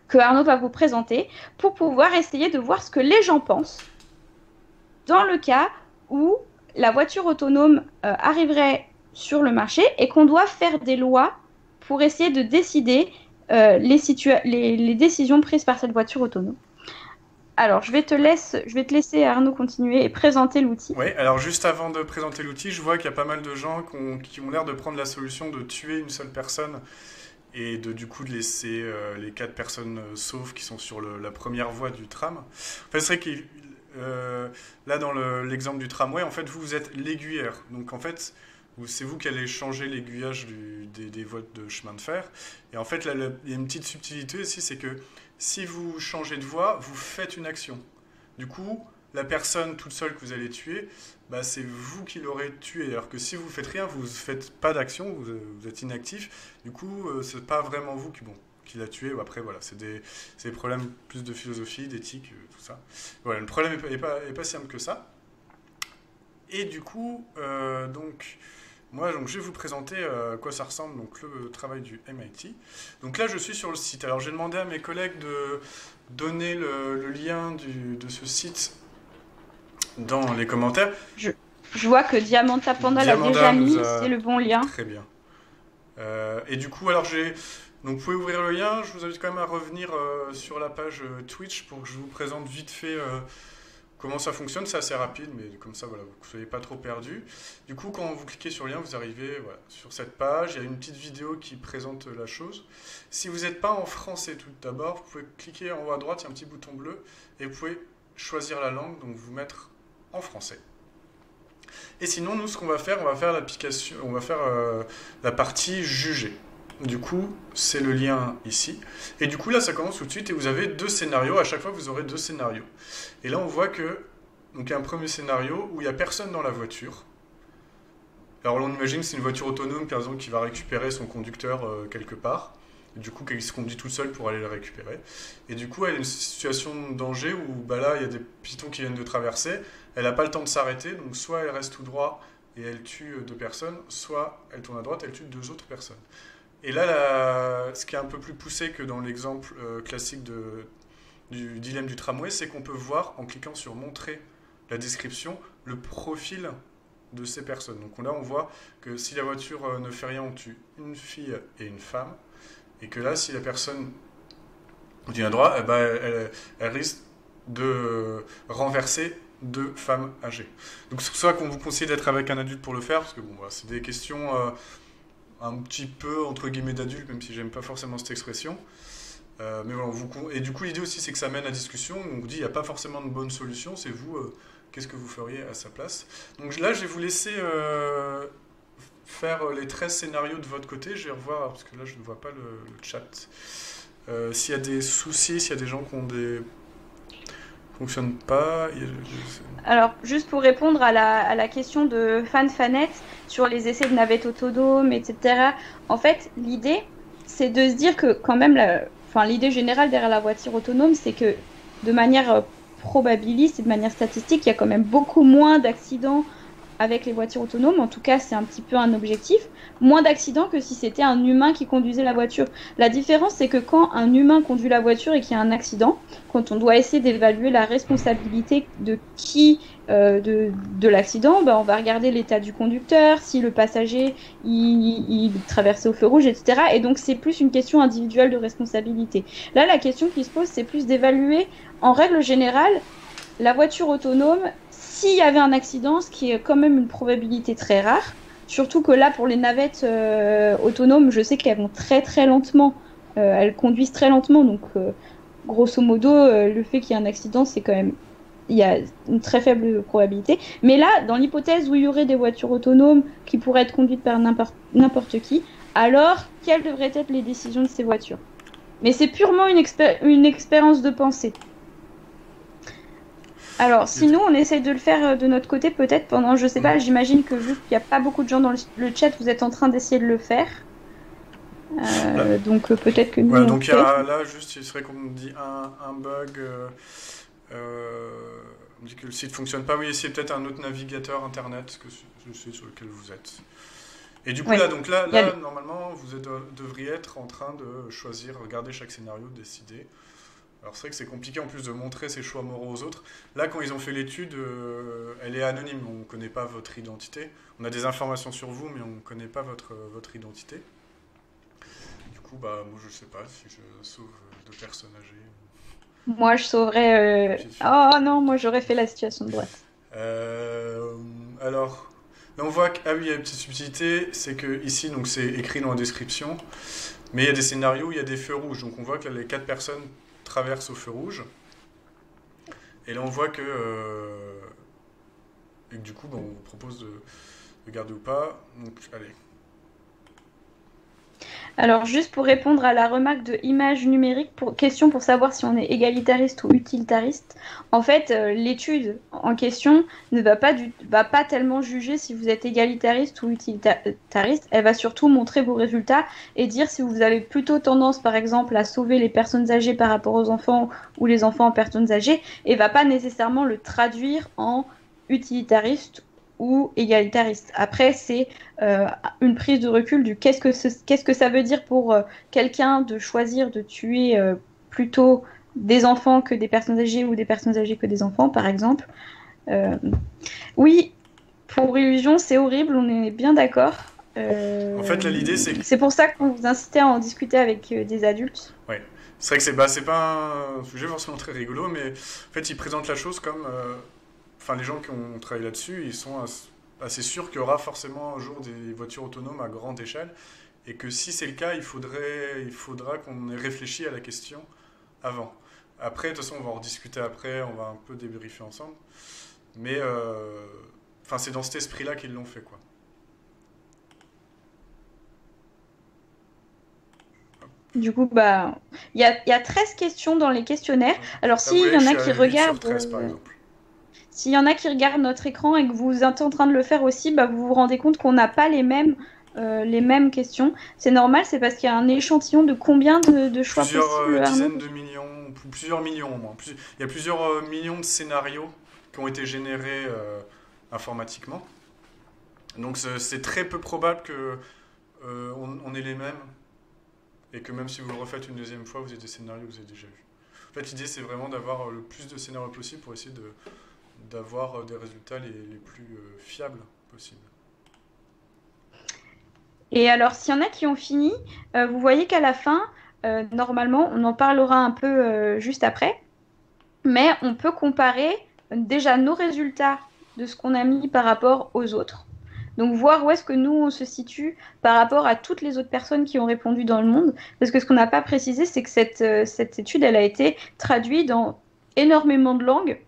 B: que Arnaud va vous présenter pour pouvoir essayer de voir ce que les gens pensent dans le cas où la voiture autonome arriverait sur le marché et qu'on doit faire des lois pour essayer de décider les décisions prises par cette voiture autonome. Alors, je vais te laisser, Arnaud, continuer et présenter l'outil.
A: Oui, alors juste avant de présenter l'outil, je vois qu'il y a pas mal de gens qui ont l'air de prendre la solution de tuer une seule personne et du coup de laisser les 4 personnes sauves qui sont sur la première voie du tram. En fait, c'est vrai que là, dans l'exemple du tramway, en fait, vous êtes l'aiguilleur. Donc, en fait, où c'est vous qui allez changer l'aiguillage des voies de chemin de fer. Et en fait, là, il y a une petite subtilité aussi, c'est que si vous changez de voie, vous faites une action. Du coup, la personne toute seule que vous allez tuer, bah, c'est vous qui l'aurez tué. Alors que si vous faites rien, vous ne faites pas d'action, vous êtes inactif. Du coup, c'est pas vraiment vous qui l'a tué. Après, voilà, c'est des problèmes plus de philosophie, d'éthique, tout ça. Voilà, le problème n'est pas si simple que ça. Et du coup, moi, je vais vous présenter à quoi ça ressemble, donc le travail du MIT. Donc là, je suis sur le site. Alors, j'ai demandé à mes collègues de donner le lien de ce site dans les commentaires.
B: Je vois que Diamanda Panda l'a déjà mis, c'est le bon lien.
A: Très bien. Et du coup, alors donc vous pouvez ouvrir le lien. Je vous invite quand même à revenir sur la page Twitch pour que je vous présente vite fait comment ça fonctionne. C'est assez rapide, mais comme ça, voilà, vous ne soyez pas trop perdus. Du coup, quand vous cliquez sur le lien, vous arrivez sur cette page. Il y a une petite vidéo qui présente la chose. Si vous n'êtes pas en français tout d'abord, vous pouvez cliquer en haut à droite, il y a un petit bouton bleu, et vous pouvez choisir la langue, donc vous mettre en français. Et sinon, nous, ce qu'on va faire, l'application, on va faire la partie juger. Du coup, c'est le lien ici. Et du coup, là, ça commence tout de suite et vous avez 2 scénarios. À chaque fois, vous aurez 2 scénarios. Et là, on voit que donc, il y a un premier scénario où il n'y a personne dans la voiture. Alors, on imagine que c'est une voiture autonome, par exemple, qui va récupérer son conducteur quelque part. Et du coup, qu'il se conduit tout seul pour aller le récupérer. Et du coup, elle a une situation de danger où là, il y a des pitons qui viennent de traverser. Elle n'a pas le temps de s'arrêter. Donc, soit elle reste tout droit et elle tue 2 personnes, soit elle tourne à droite et elle tue 2 autres personnes. Et là, ce qui est un peu plus poussé que dans l'exemple classique du dilemme du tramway, c'est qu'on peut voir, en cliquant sur montrer la description, le profil de ces personnes. Donc là, on voit que si la voiture ne fait rien, on tue une fille et une femme. Et que là, si la personne continue à droite, elle risque de renverser 2 femmes âgées. Donc c'est pour ça qu'on vous conseille d'être avec un adulte pour le faire, parce que c'est des questions un petit peu entre guillemets d'adulte, même si j'aime pas forcément cette expression. Mais voilà, et du coup l'idée aussi c'est que ça mène à discussion. On vous dit il n'y a pas forcément de bonne solution, c'est vous, qu'est-ce que vous feriez à sa place. Donc là je vais vous laisser faire les 13 scénarios de votre côté. Je vais revoir, parce que là je ne vois pas le chat. S'il y a des soucis, s'il y a des gens qui ont des... fonctionnent pas.
B: Alors, juste pour répondre à la question de Fanette sur les essais de navettes autonomes, etc. En fait, l'idée, c'est de se dire que quand même, l'idée générale derrière la voiture autonome, c'est que de manière probabiliste et de manière statistique, il y a quand même beaucoup moins d'accidents avec les voitures autonomes. En tout cas, c'est un petit peu un objectif. Moins d'accidents que si c'était un humain qui conduisait la voiture. La différence, c'est que quand un humain conduit la voiture et qu'il y a un accident, quand on doit essayer d'évaluer la responsabilité de qui de l'accident, on va regarder l'état du conducteur, si le passager il traversait au feu rouge, etc. Et donc, c'est plus une question individuelle de responsabilité. Là, la question qui se pose, c'est plus d'évaluer, en règle générale, la voiture autonome, s'il y avait un accident, ce qui est quand même une probabilité très rare, surtout que là, pour les navettes autonomes, je sais qu'elles vont très très lentement, elles conduisent très lentement, donc grosso modo, le fait qu'il y ait un accident, c'est quand même, il y a une très faible probabilité. Mais là, dans l'hypothèse où il y aurait des voitures autonomes qui pourraient être conduites par n'importe qui, alors quelles devraient être les décisions de ces voitures? Mais c'est purement une expérience de pensée. Alors, sinon, on essaye de le faire de notre côté, peut-être pendant, je sais pas, j'imagine que vu qu'il n'y a pas beaucoup de gens dans le chat, vous êtes en train d'essayer de le faire. Donc, peut-être que nous.
A: Ouais, donc, là, juste, il serait qu'on me dit un bug. On dit que le site ne fonctionne pas. Oui, essayez peut-être un autre navigateur internet que celui sur lequel vous êtes. Et du coup, là, normalement, vous devriez être en train de choisir, regarder chaque scénario, décider. Alors c'est vrai que c'est compliqué en plus de montrer ses choix moraux aux autres. Là, quand ils ont fait l'étude, elle est anonyme, on ne connaît pas votre identité. On a des informations sur vous, mais on ne connaît pas votre identité. Du coup, moi je ne sais pas si je sauve 2 personnes âgées.
B: Moi je sauverais... Oh non, moi j'aurais fait la situation de droite.
A: Alors, là on voit il y a une petite subtilité, c'est que ici, donc c'est écrit dans la description, mais il y a des scénarios où il y a des feux rouges. Donc on voit que là, les 4 personnes traverse au feu rouge. Et là, on voit que du coup, on vous propose de garder ou pas. Donc, allez.
B: Alors, juste pour répondre à la remarque de image numérique, question pour savoir si on est égalitariste ou utilitariste. En fait, l'étude en question ne va pas tellement juger si vous êtes égalitariste ou utilitariste. Elle va surtout montrer vos résultats et dire si vous avez plutôt tendance, par exemple, à sauver les personnes âgées par rapport aux enfants ou les enfants en personnes âgées, et va pas nécessairement le traduire en utilitariste ou égalitariste. Après, c'est une prise de recul du qu'est-ce que ça veut dire pour quelqu'un de choisir de tuer plutôt des enfants que des personnes âgées ou des personnes âgées que des enfants, par exemple. Oui, pour Illusion, c'est horrible, on est bien d'accord.
A: En fait, là, l'idée, c'est...
B: C'est pour ça qu'on vous incitait à en discuter avec des adultes.
A: Ouais. C'est vrai que c'est pas un sujet forcément très rigolo, mais en fait, ils présentent la chose comme... Enfin, les gens qui ont travaillé là-dessus, ils sont assez sûrs qu'il y aura forcément un jour des voitures autonomes à grande échelle, et que si c'est le cas, il faudra qu'on ait réfléchi à la question avant. Après, de toute façon, on va en rediscuter après, on va un peu débriefer ensemble. Mais enfin, c'est dans cet esprit-là qu'ils l'ont fait, quoi.
B: Du coup, il y a 13 questions dans les questionnaires. Alors, s'il y en a qui regardent...
A: 13, par exemple.
B: S'il y en a qui regardent notre écran et que vous êtes en train de le faire aussi, vous vous rendez compte qu'on n'a pas les mêmes questions. C'est normal, c'est parce qu'il y a un échantillon de combien de choix possibles.
A: Plusieurs dizaines de millions, plusieurs millions au moins. Il y a plusieurs millions de scénarios qui ont été générés informatiquement. Donc c'est très peu probable qu'on ait les mêmes et que même si vous le refaites une deuxième fois, vous avez des scénarios que vous avez déjà vus. En fait, l'idée, c'est vraiment d'avoir le plus de scénarios possible pour essayer d'avoir des résultats les plus fiables possibles.
B: Et alors, s'il y en a qui ont fini, vous voyez qu'à la fin, normalement, on en parlera un peu juste après, mais on peut comparer déjà nos résultats de ce qu'on a mis par rapport aux autres. Donc, voir où est-ce que nous, on se situe par rapport à toutes les autres personnes qui ont répondu dans le monde. Parce que ce qu'on n'a pas précisé, c'est que cette étude, elle a été traduite dans énormément de langues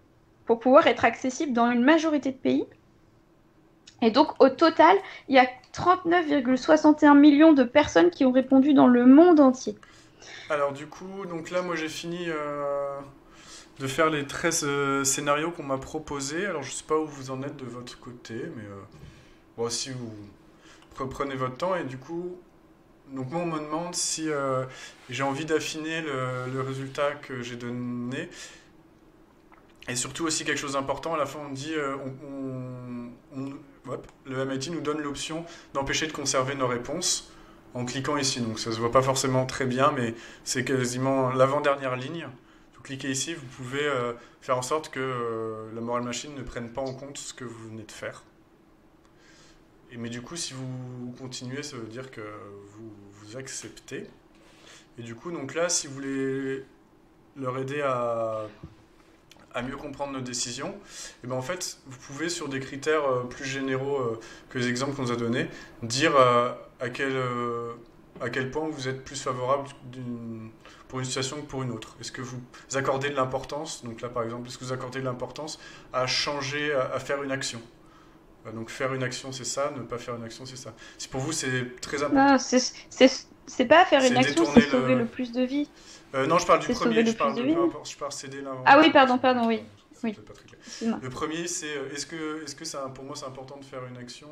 B: pour pouvoir être accessible dans une majorité de pays. Et donc, au total, il y a 39,61 millions de personnes qui ont répondu dans le monde entier.
A: Alors, du coup, donc là, moi, j'ai fini de faire les 13 scénarios qu'on m'a proposés. Alors, je ne sais pas où vous en êtes de votre côté, mais bon, si vous prenez votre temps. Et du coup, donc moi, on me demande si j'ai envie d'affiner le résultat que j'ai donné. Et surtout aussi quelque chose d'important, à la fin on dit le MIT nous donne l'option d'empêcher de conserver nos réponses en cliquant ici. Donc ça se voit pas forcément très bien, mais c'est quasiment l'avant-dernière ligne. Vous cliquez ici, vous pouvez faire en sorte que la Moral Machine ne prenne pas en compte ce que vous venez de faire. Mais du coup, si vous continuez, ça veut dire que vous acceptez. Et du coup, donc là, si vous voulez leur aider à mieux comprendre nos décisions, et ben en fait, vous pouvez, sur des critères plus généraux que les exemples qu'on nous a donnés, dire à quel point vous êtes plus favorable pour une situation que pour une autre. Est-ce que vous accordez de l'importance, donc là par exemple, est-ce que vous accordez de l'importance à changer, à faire une action? Donc faire une action c'est ça, ne pas faire une action c'est ça. Si pour vous c'est très important.
B: Non, c'est pas faire une action, c'est sauver le plus de vies.
A: Non, je parle du premier, je parle céder l'inventaire.
B: Ah oui, pardon, oui.
A: Oui. Pas très clair. Le premier, c'est est-ce que ça, pour moi c'est important de faire une action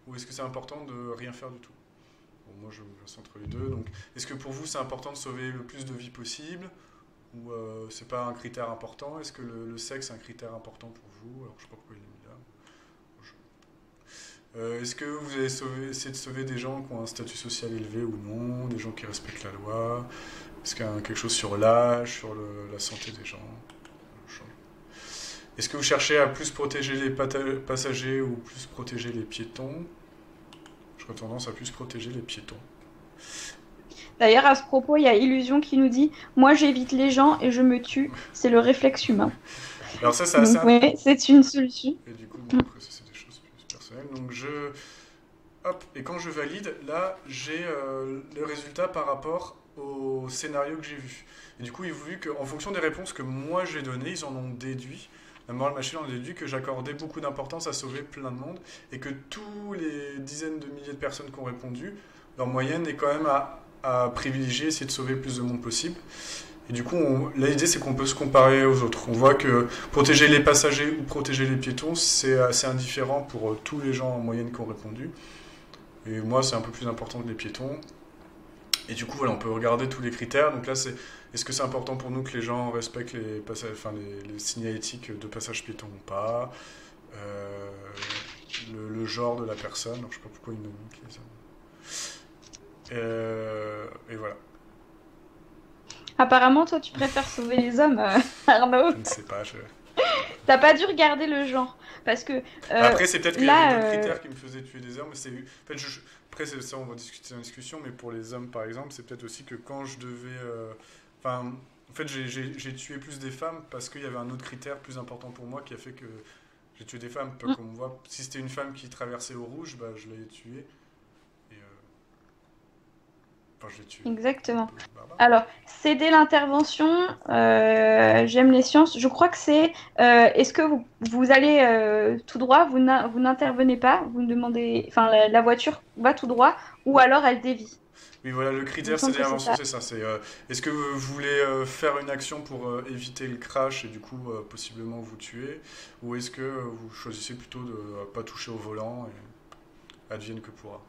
A: ou est-ce que c'est important de rien faire du tout? Bon, moi je me place entre les deux. Donc, est-ce que pour vous c'est important de sauver le plus de vies possible ou c'est pas un critère important? Est-ce que le sexe est un critère important pour vous? Alors je sais pas pourquoi il est mis là. Est-ce que vous allez essayer de sauver des gens qui ont un statut social élevé ou non, des gens qui respectent la loi? Est-ce qu'il y a quelque chose sur l'âge, sur la santé des gens? Est-ce que vous cherchez à plus protéger les passagers ou plus protéger les piétons? J'aurais tendance à plus protéger les piétons.
B: D'ailleurs, à ce propos, il y a Illusion qui nous dit « Moi, j'évite les gens et je me tue. C'est le réflexe humain. »
A: Alors ça, c'est assez...
B: Oui, c'est une solution.
A: Et du coup, bon, après, ça, c'est des choses plus personnelles. Donc, hop, et quand je valide, là, j'ai le résultat par rapport au scénario que j'ai vu. Et du coup, ils ont vu qu'en fonction des réponses que moi j'ai données, ils en ont déduit La Moral Machine en déduit que j'accordais beaucoup d'importance à sauver plein de monde et que tous les dizaines de milliers de personnes qui ont répondu, leur moyenne est quand même à privilégier, essayer de sauver le plus de monde possible. Et du coup, là, l'idée, c'est qu'on peut se comparer aux autres. On voit que protéger les passagers ou protéger les piétons, c'est assez indifférent pour tous les gens en moyenne qui ont répondu. Et moi, c'est un peu plus important que les piétons. Et du coup, voilà, on peut regarder tous les critères. Donc là, est-ce que c'est important pour nous que les gens respectent les signalétiques de passage piéton ou pas, le genre de la personne. Alors, je sais pas pourquoi ils nous ça. Et voilà.
B: Apparemment, toi, tu préfères sauver les hommes, Arnaud.
A: Je ne sais pas.
B: T'as pas dû regarder le genre. Parce que.
A: Après, c'est peut-être qu'il y avait d'autres critères qui me faisaient tuer des hommes. Mais en fait, après, c'est ça, on va discuter en discussion. Mais pour les hommes, par exemple, c'est peut-être aussi que quand je devais. En fait, j'ai tué plus des femmes parce qu'il y avait un autre critère plus important pour moi qui a fait que j'ai tué des femmes. Comme on voit, si c'était une femme qui traversait au rouge, bah, je l'ai tuée. Je l'ai tué.
B: Exactement. Alors, céder l'intervention, j'aime les sciences. Je crois que c'est est-ce que vous allez tout droit, vous n'intervenez pas, vous me demandez, enfin la voiture va tout droit ou alors elle dévie.
A: Oui, voilà, le critère céder l'intervention, c'est ça. C'est est-ce que vous voulez faire une action pour éviter le crash et du coup possiblement vous tuer, ou est-ce que vous choisissez plutôt de ne pas toucher au volant et advienne que pourra.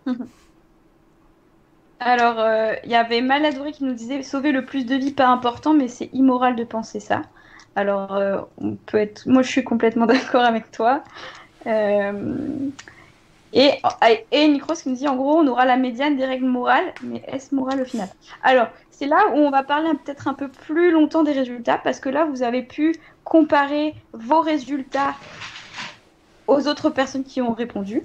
B: Alors, il y avait Maladoré qui nous disait sauver le plus de vies, pas important, mais c'est immoral de penser ça. Alors, on peut être. Moi, je suis complètement d'accord avec toi. Et Nikros qui nous dit en gros, on aura la médiane des règles morales, mais est-ce moral au final? Alors, c'est là où on va parler peut-être un peu plus longtemps des résultats, parce que là, vous avez pu comparer vos résultats aux autres personnes qui ont répondu.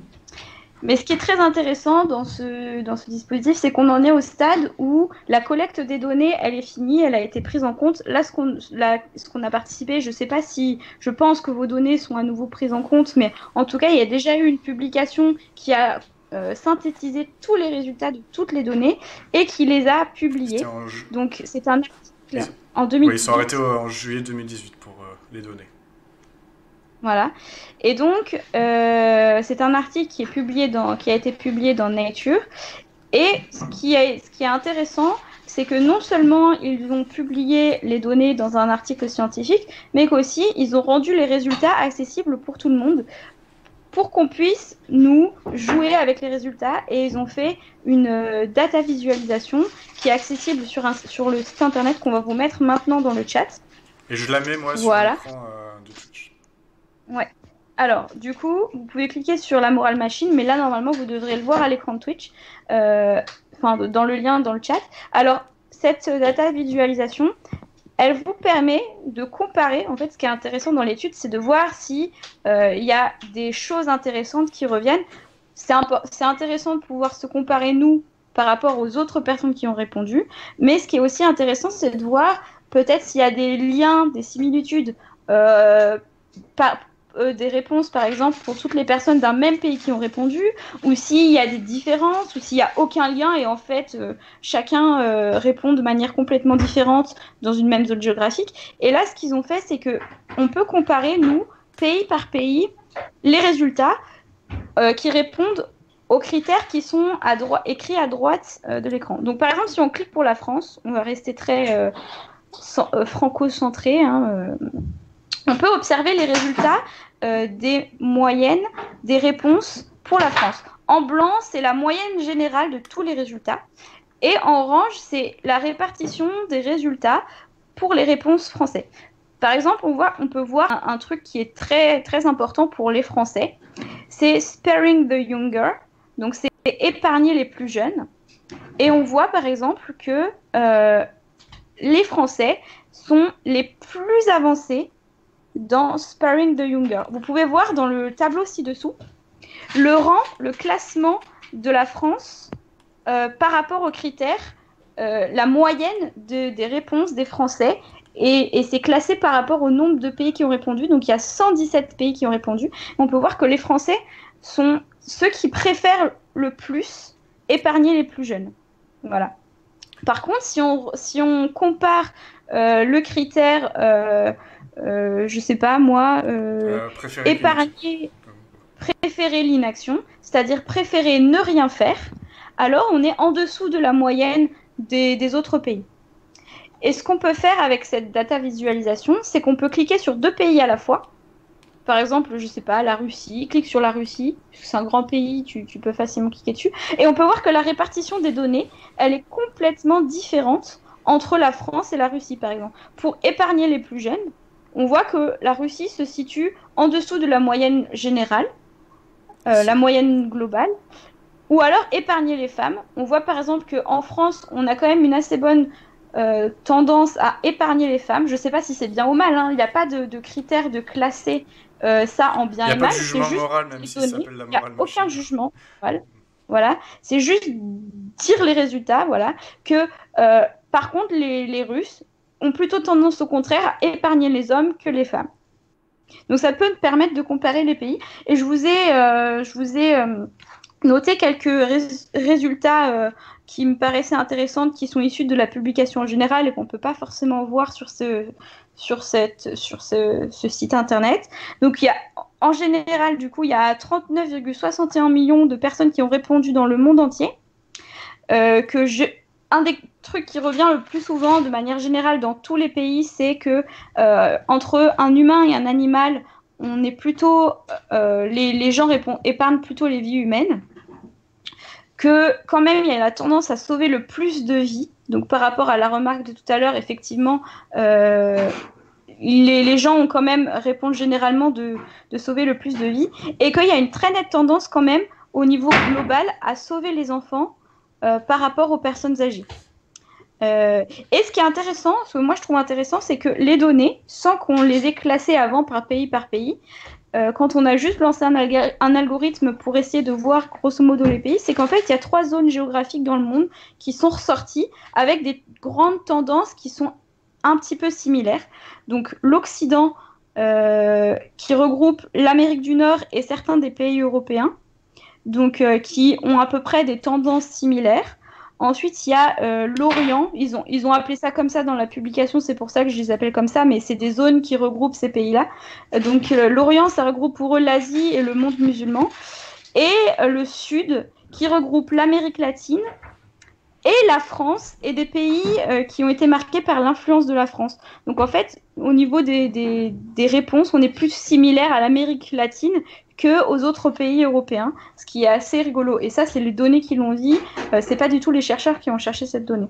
B: Mais ce qui est très intéressant dans ce dispositif, c'est qu'on en est au stade où la collecte des données, elle est finie, elle a été prise en compte. Là, ce qu'on a participé, je ne sais pas si je pense que vos données sont à nouveau prises en compte, mais en tout cas, il y a déjà eu une publication qui a synthétisé tous les résultats de toutes les données et qui les a publiés. Donc, c'est un article en 2018.
A: Oui, ils sont arrêtés en juillet 2018 pour les données.
B: Voilà. Et donc, c'est un article qui a été publié dans Nature. Et ce qui est intéressant, c'est que non seulement ils ont publié les données dans un article scientifique, mais qu'aussi ils ont rendu les résultats accessibles pour tout le monde, pour qu'on puisse, nous, jouer avec les résultats. Et ils ont fait une data visualisation qui est accessible sur le site internet qu'on va vous mettre maintenant dans le chat.
A: Et je la mets, moi, sur l'écran de Twitch.
B: Ouais. Alors, du coup, vous pouvez cliquer sur la Moral Machine, mais là, normalement, vous devrez le voir à l'écran de Twitch, dans le lien dans le chat. Alors, cette data visualisation, elle vous permet de comparer. En fait, ce qui est intéressant dans l'étude, c'est de voir si y a des choses intéressantes qui reviennent. C'est intéressant de pouvoir se comparer, nous, par rapport aux autres personnes qui ont répondu. Mais ce qui est aussi intéressant, c'est de voir peut-être s'il y a des liens, des similitudes, des réponses, par exemple, pour toutes les personnes d'un même pays qui ont répondu, ou s'il y a des différences, ou s'il n'y a aucun lien, et en fait, chacun répond de manière complètement différente dans une même zone géographique. Et là, ce qu'ils ont fait, c'est qu'on peut comparer, nous, pays par pays, les résultats qui répondent aux critères qui sont écrits à droite de l'écran. Donc, par exemple, si on clique pour la France, on va rester très franco-centré, on peut observer les résultats des moyennes des réponses pour la France. En blanc, c'est la moyenne générale de tous les résultats. Et en orange, c'est la répartition des résultats pour les réponses français. Par exemple, on peut voir un truc qui est très, très important pour les Français. C'est sparing the younger. Donc, c'est épargner les plus jeunes. Et on voit, par exemple, que les Français sont les plus avancés dans Sparing the Younger. Vous pouvez voir dans le tableau ci-dessous le classement de la France par rapport aux critères, la moyenne des réponses des Français, et c'est classé par rapport au nombre de pays qui ont répondu. Donc il y a 117 pays qui ont répondu. On peut voir que les Français sont ceux qui préfèrent le plus épargner les plus jeunes. Voilà. Par contre, si on compare le critère je sais pas moi,
A: Préférer
B: épargner, préférer l'inaction, c'est-à-dire préférer ne rien faire, alors on est en dessous de la moyenne des autres pays. Et ce qu'on peut faire avec cette data visualisation, c'est qu'on peut cliquer sur 2 pays à la fois. Par exemple, je sais pas, la Russie, clique sur la Russie, c'est un grand pays, tu peux facilement cliquer dessus. Et on peut voir que la répartition des données, elle est complètement différente entre la France et la Russie, par exemple. Pour épargner les plus jeunes, on voit que la Russie se situe en dessous de la moyenne générale, la moyenne globale. Ou alors épargner les femmes. On voit par exemple qu'en France, on a quand même une assez bonne tendance à épargner les femmes. Je ne sais pas si c'est bien ou mal, hein. Il n'y a pas de critère de classer ça en bien et mal.
A: Il n'y a pas de jugement moral, même si ça s'appelle la morale machine.
B: Il n'y a aucun jugement moral. Voilà. C'est juste dire les résultats. Voilà. Que, par contre, les Russes ont plutôt tendance au contraire à épargner les hommes que les femmes. Donc ça peut permettre de comparer les pays. Et je vous ai noté quelques résultats qui me paraissaient intéressants, qui sont issus de la publication en général et qu'on ne peut pas forcément voir sur ce site internet. Donc, en général, du coup, il y a 39,61 millions de personnes qui ont répondu dans le monde entier. Un des trucs qui revient le plus souvent, de manière générale, dans tous les pays, c'est que entre un humain et un animal, on est plutôt, les gens épargnent plutôt les vies humaines, que quand même il y a la tendance à sauver le plus de vies. Donc par rapport à la remarque de tout à l'heure, effectivement, les gens ont quand même répondent généralement de sauver le plus de vies, et qu'il y a une très nette tendance quand même au niveau global à sauver les enfants par rapport aux personnes âgées. Et ce qui est intéressant, ce que moi je trouve intéressant, c'est que les données, sans qu'on les ait classées avant par pays, quand on a juste lancé un algorithme pour essayer de voir grosso modo les pays, c'est qu'en fait il y a 3 zones géographiques dans le monde qui sont ressorties avec des grandes tendances qui sont un petit peu similaires. Donc l'Occident qui regroupe l'Amérique du Nord et certains des pays européens, donc qui ont à peu près des tendances similaires. Ensuite, il y a l'Orient. Ils ont appelé ça comme ça dans la publication, c'est pour ça que je les appelle comme ça, mais c'est des zones qui regroupent ces pays-là. Donc l'Orient, ça regroupe pour eux l'Asie et le monde musulman. Et le Sud, qui regroupe l'Amérique latine et la France, et des pays qui ont été marqués par l'influence de la France. Donc en fait, au niveau des réponses, on est plus similaire à l'Amérique latine qu'aux autres pays européens, ce qui est assez rigolo. Et ça, c'est les données qui l'ont dit, c'est pas du tout les chercheurs qui ont cherché cette donnée.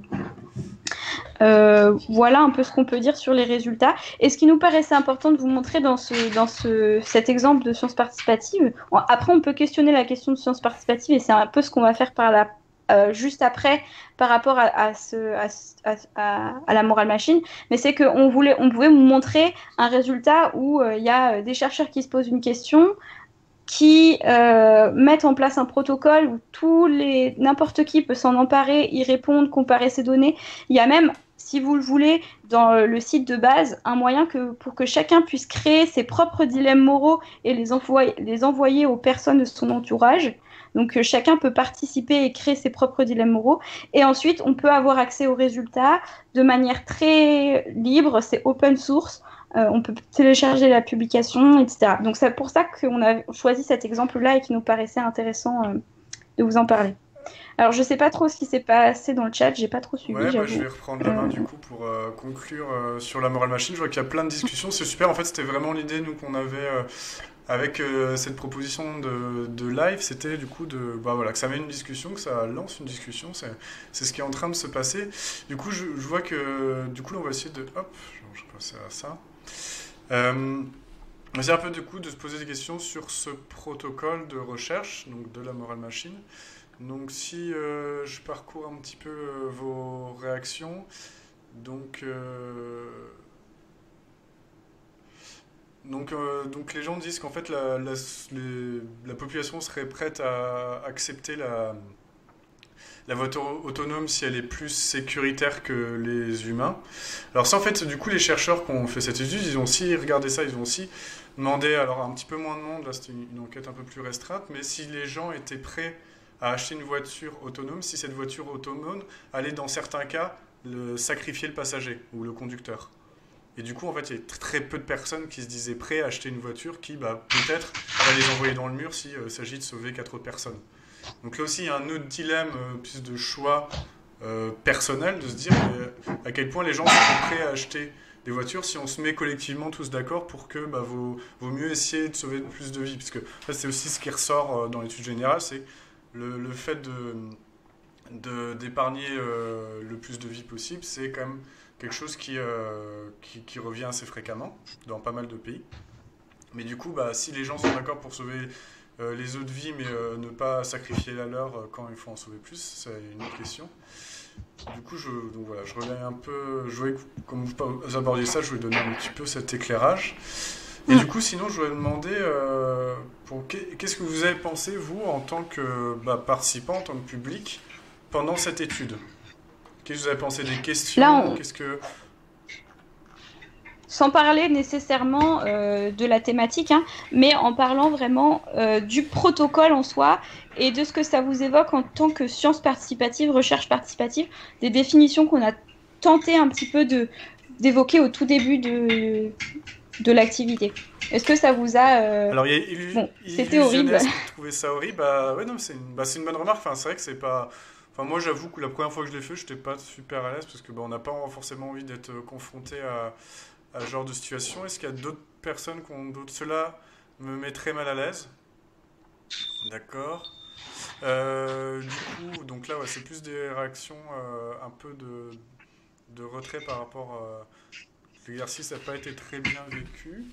B: Voilà un peu ce qu'on peut dire sur les résultats. Et ce qui nous paraissait important de vous montrer dans cet exemple de sciences participatives, après on peut questionner la question de sciences participatives, et c'est un peu ce qu'on va faire juste après par rapport à la morale machine, mais c'est qu'on pouvait vous montrer un résultat où il y a des chercheurs qui se posent une question, qui mettent en place un protocole où n'importe qui peut s'en emparer, y répondre, comparer ces données. Il y a même, si vous le voulez, dans le site de base, un moyen pour que chacun puisse créer ses propres dilemmes moraux et les envoyer aux personnes de son entourage. Donc chacun peut participer et créer ses propres dilemmes moraux. Et ensuite, on peut avoir accès aux résultats de manière très libre, c'est open source. On peut télécharger la publication, etc. Donc c'est pour ça qu'on a choisi cet exemple-là et qui nous paraissait intéressant de vous en parler. Alors je sais pas trop ce qui s'est passé dans le chat, j'ai pas trop suivi.
A: Ouais, je vais reprendre la main du coup pour conclure sur la morale machine. Je vois qu'il y a plein de discussions, c'est super. En fait, c'était vraiment l'idée nous qu'on avait avec cette proposition de live, c'était du coup que ça mène une discussion, que ça lance une discussion. C'est ce qui est en train de se passer. Du coup, je vois que du coup, là, on va essayer de je vais passer à ça. C'est un peu du coup de se poser des questions sur ce protocole de recherche, donc de la morale machine. Donc si je parcours un petit peu vos réactions, donc les gens disent qu'en fait la population serait prête à accepter la voiture autonome si elle est plus sécuritaire que les humains. Alors ça, en fait, du coup, les chercheurs qui ont fait cette étude, ils ont aussi regardé ça, ils ont aussi demandé, alors un petit peu moins de monde, là c'était une enquête un peu plus restreinte, mais si les gens étaient prêts à acheter une voiture autonome, si cette voiture autonome allait dans certains cas sacrifier le passager ou le conducteur. Et du coup, en fait, il y a très peu de personnes qui se disaient prêts à acheter une voiture qui, peut-être, va les envoyer dans le mur s'il s'agit de sauver 4 autres personnes. Donc là aussi, il y a un autre dilemme, plus de choix personnel, de se dire à quel point les gens sont prêts à acheter des voitures si on se met collectivement tous d'accord pour que vaut mieux essayer de sauver plus de vies. Parce que là, c'est aussi ce qui ressort dans l'étude générale, c'est le fait d'épargner le plus de vies possible, c'est quand même quelque chose qui revient assez fréquemment dans pas mal de pays. Mais du coup, si les gens sont d'accord pour sauver les autres vies, mais ne pas sacrifier la leur quand il faut en sauver plus, c'est une autre question. Du coup, je relais un peu, comme vous abordiez ça, je voulais donner un petit peu cet éclairage. Et du coup, sinon, je voulais demander, qu'est-ce que vous avez pensé, vous, en tant que participant, en tant que public, pendant cette étude? Qu'est-ce que vous avez pensé des questions?
B: Là, sans parler nécessairement de la thématique, mais en parlant vraiment du protocole en soi et de ce que ça vous évoque en tant que science participative, recherche participative, des définitions qu'on a tenté un petit peu d'évoquer au tout début de l'activité. Est-ce que ça vous a...
A: Alors, c'était horrible. Vous trouvez ça horrible? Ouais, non, c'est une bonne remarque. Enfin, c'est vrai que c'est pas... Enfin, moi, j'avoue que la première fois que je l'ai fait, je n'étais pas super à l'aise parce que on n'a pas forcément envie d'être confronté à ce genre de situation. Est-ce qu'il y a d'autres personnes qui ont d'autres... Cela me mettrait mal à l'aise. D'accord. Du coup, donc là, c'est plus des réactions un peu de retrait par rapport à... L'exercice n'a pas été très bien vécu.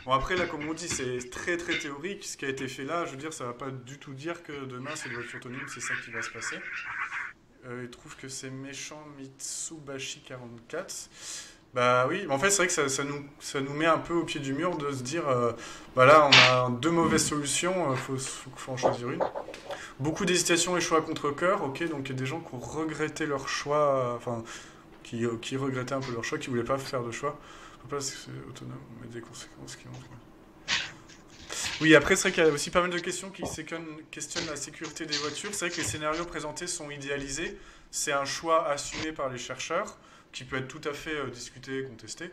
A: Bon, après, là, comme on dit, c'est très très théorique. Ce qui a été fait là, je veux dire, ça ne va pas du tout dire que demain, c'est des voitures autonomes, c'est ça qui va se passer. Il trouve que c'est méchant Mitsubashi 44. Oui, en fait, c'est vrai que ça nous met un peu au pied du mur de se dire, là, on a 2 mauvaises solutions, faut en choisir une. Beaucoup d'hésitations et choix à contre-cœur, ok, donc il y a des gens qui ont regretté leur choix, qui regrettaient un peu leur choix, qui ne voulaient pas faire de choix. Parce que c'est autonome, mais des conséquences qui ont... Oui, après, c'est vrai qu'il y a aussi pas mal de questions qui questionnent la sécurité des voitures. C'est vrai que les scénarios présentés sont idéalisés. C'est un choix assumé par les chercheurs, qui peut être tout à fait discuté, contesté.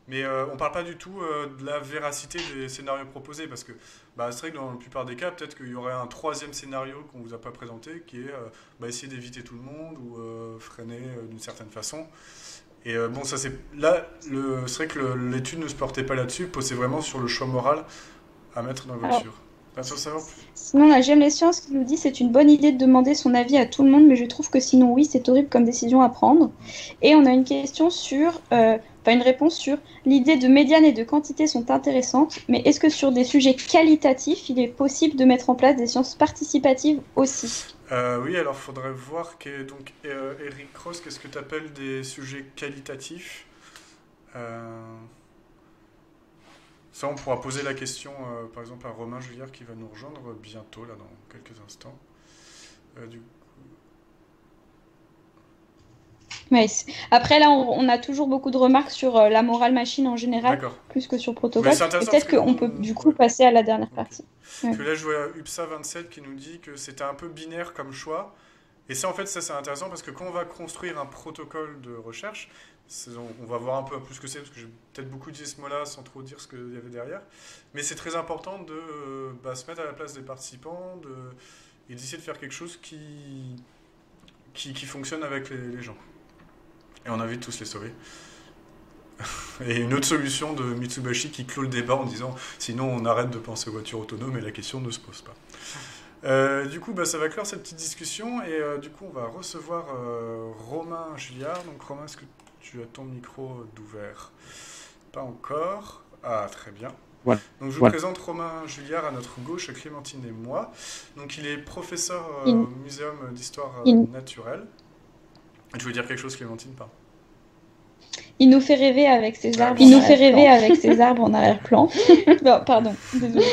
A: Mais on ne parle pas du tout de la véracité des scénarios proposés, parce que c'est vrai que dans la plupart des cas, peut-être qu'il y aurait un 3e scénario qu'on ne vous a pas présenté, qui est essayer d'éviter tout le monde, ou freiner d'une certaine façon. Et ça c'est... Là, c'est vrai que l'étude ne se portait pas là-dessus, c'est vraiment sur le choix moral à mettre dans la voiture.
B: Sinon, la J'aime les sciences qui nous dit c'est une bonne idée de demander son avis à tout le monde, mais je trouve que sinon, oui, c'est horrible comme décision à prendre. Et on a une question sur... une réponse sur l'idée de médiane et de quantité sont intéressantes, mais est-ce que sur des sujets qualitatifs, il est possible de mettre en place des sciences participatives aussi?
A: Oui, alors il faudrait voir donc Eric Cross, qu'est-ce que tu appelles des sujets qualitatifs? Ça, on pourra poser la question, par exemple, à Romain Juliard qui va nous rejoindre bientôt, là, dans quelques instants.
B: Ouais, après, là, on a toujours beaucoup de remarques sur la morale machine en général, plus que sur le protocole. Et peut-être qu'on peut, du coup, passer à la dernière partie.
A: Parce que là, je vois UPSA27 qui nous dit que c'était un peu binaire comme choix. Et ça, en fait, ça, c'est intéressant parce que quand on va construire un protocole de recherche, on va voir un peu plus ce que c'est, parce que j'ai peut-être beaucoup dit ce mot-là sans trop dire ce qu'il y avait derrière. Mais c'est très important de se mettre à la place des participants et d'essayer de faire quelque chose qui fonctionne avec les gens. Et on a envie de tous les sauver. Et une autre solution de Mitsubashi qui clôt le débat en disant « Sinon, on arrête de penser aux voitures autonomes et la question ne se pose pas. » Du coup, ça va clore cette petite discussion. Et du coup, on va recevoir Romain Juliard. Donc, Romain, est-ce que tu as ton micro d'ouvert? Pas encore. Ah, très bien.
D: Voilà.
A: Donc, je vous présente Romain Juliard à notre gauche, Clémentine et moi. Donc, il est professeur au Muséum d'Histoire naturelle. Tu veux dire quelque chose, Clémentine? Pardon.
B: Il nous fait rêver avec ses arbres. Il nous fait rêver avec ses arbres en arrière-plan. Pardon, désolé.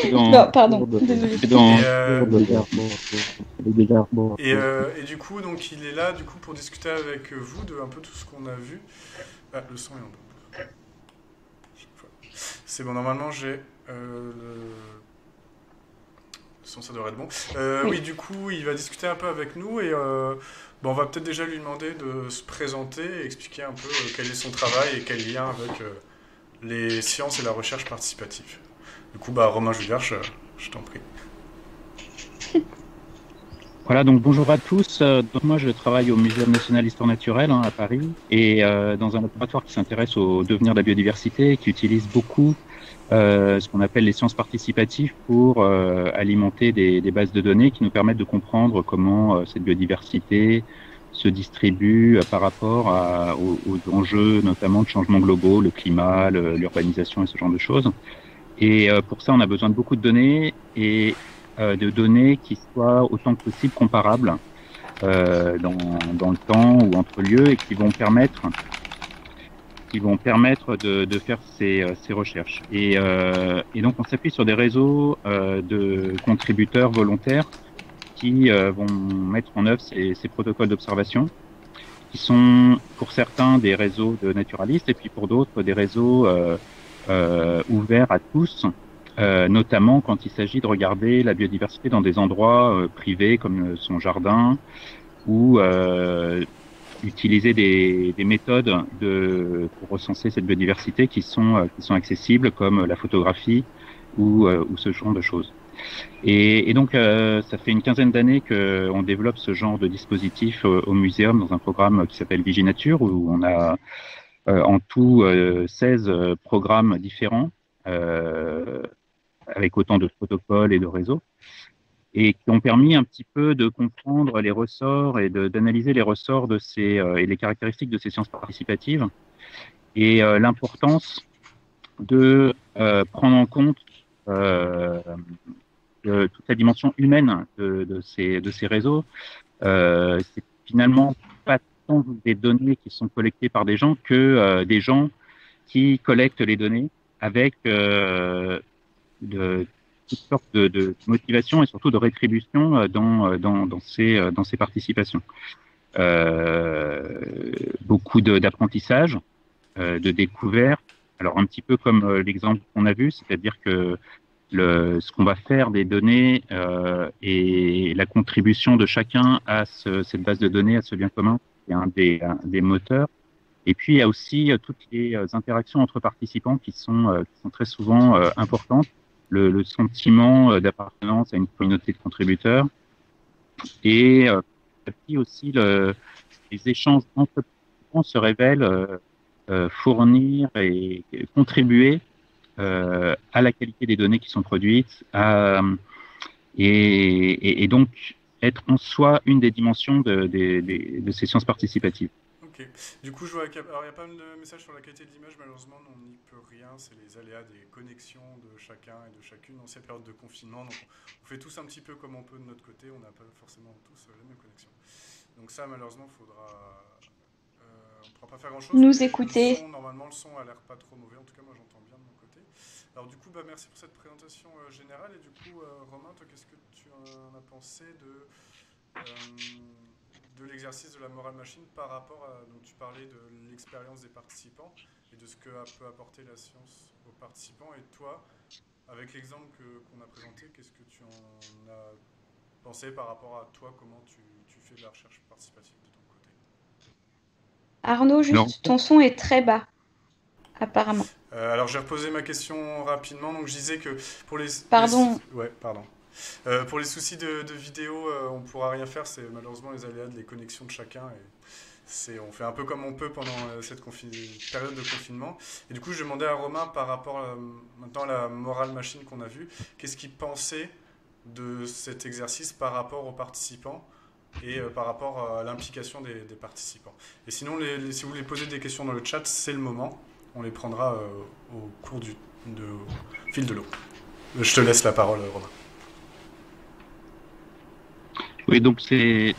A: Et du coup, donc il est là pour discuter avec vous de un peu tout ce qu'on a vu. Ah, le son est en bas. C'est bon, normalement j'ai Sinon, ça devrait être bon.
B: Oui.
A: Oui, du coup, il va discuter un peu avec nous et on va peut-être déjà lui demander de se présenter et expliquer un peu quel est son travail et quel lien avec les sciences et la recherche participative. Du coup, Romain Julliard, je t'en prie.
D: Voilà, donc bonjour à tous. Donc moi, je travaille au Muséum national d'histoire naturelle à Paris et dans un laboratoire qui s'intéresse au devenir de la biodiversité et qui utilise beaucoup ce qu'on appelle les sciences participatives pour alimenter des bases de données qui nous permettent de comprendre comment cette biodiversité se distribue par rapport aux enjeux notamment de changements globaux, le climat, l'urbanisation et ce genre de choses. Et pour ça, on a besoin de beaucoup de données et de données qui soient autant que possible comparables dans le temps ou entre lieux et qui vont permettre de faire ces recherches. Et donc, on s'appuie sur des réseaux de contributeurs volontaires qui vont mettre en œuvre ces protocoles d'observation, qui sont pour certains des réseaux de naturalistes et puis pour d'autres des réseaux ouverts à tous, notamment quand il s'agit de regarder la biodiversité dans des endroits privés comme son jardin ou utiliser des méthodes pour recenser cette biodiversité qui sont accessibles comme la photographie ou ce genre de choses. Et donc ça fait une quinzaine d'années qu'on développe ce genre de dispositif au muséum dans un programme qui s'appelle Viginature où on a en tout 16 programmes différents avec autant de protocoles et de réseaux et qui ont permis un petit peu de comprendre les ressorts et d'analyser les ressorts de et les caractéristiques de ces sciences participatives et l'importance de prendre en compte toute la dimension humaine de ces réseaux. C'est finalement pas tant des données qui sont collectées par des gens que des gens qui collectent les données avec toutes sortes de motivation et surtout de rétribution dans ces participations. Beaucoup d'apprentissage, de découverte. Alors un petit peu comme l'exemple qu'on a vu, c'est-à-dire que ce qu'on va faire des données et la contribution de chacun à cette base de données, à ce bien commun, c'est un des moteurs. Et puis il y a aussi toutes les interactions entre participants qui sont très souvent importantes. Le sentiment d'appartenance à une communauté de contributeurs et puis aussi les échanges entre participants se révèlent fournir et contribuer à la qualité des données qui sont produites et donc être en soi une des dimensions de ces sciences participatives.
A: Ok. Du coup, je vois qu'il y a pas mal de messages sur la qualité de l'image. Malheureusement, on n'y peut rien. C'est les aléas des connexions de chacun et de chacune dans cette période de confinement. Donc, on fait tous un petit peu comme on peut de notre côté. On n'a pas forcément tous les mêmes connexions. Donc ça, malheureusement, on ne pourra pas faire grand-chose.
B: Nous écouter.
A: Normalement, le son a l'air pas trop mauvais. En tout cas, moi, j'entends bien de mon côté. Alors du coup, merci pour cette présentation générale. Et du coup, Romain, toi, qu'est-ce que tu en as pensé de l'exercice de la morale machine par rapport à... Donc tu parlais de l'expérience des participants et de ce que peut apporter la science aux participants. Et toi, avec l'exemple qu'on a présenté, qu'est-ce que tu en as pensé par rapport à toi, comment tu fais de la recherche participative de ton côté?
B: Arnaud, juste, ton son est très bas, apparemment.
A: Alors j'ai reposé ma question rapidement, donc je disais que pour les...
B: Pardon.
A: Pardon. Pour les soucis de vidéo, on ne pourra rien faire, c'est malheureusement les aléas des connexions de chacun. Et on fait un peu comme on peut pendant cette période de confinement. Et du coup, je demandais à Romain par rapport maintenant à la morale machine qu'on a vue, qu'est-ce qu'il pensait de cet exercice par rapport aux participants et par rapport à l'implication des participants. Et sinon, si vous voulez poser des questions dans le chat, c'est le moment. On les prendra au cours du fil de l'eau. Je te laisse la parole, Romain.
D: Oui, donc c'est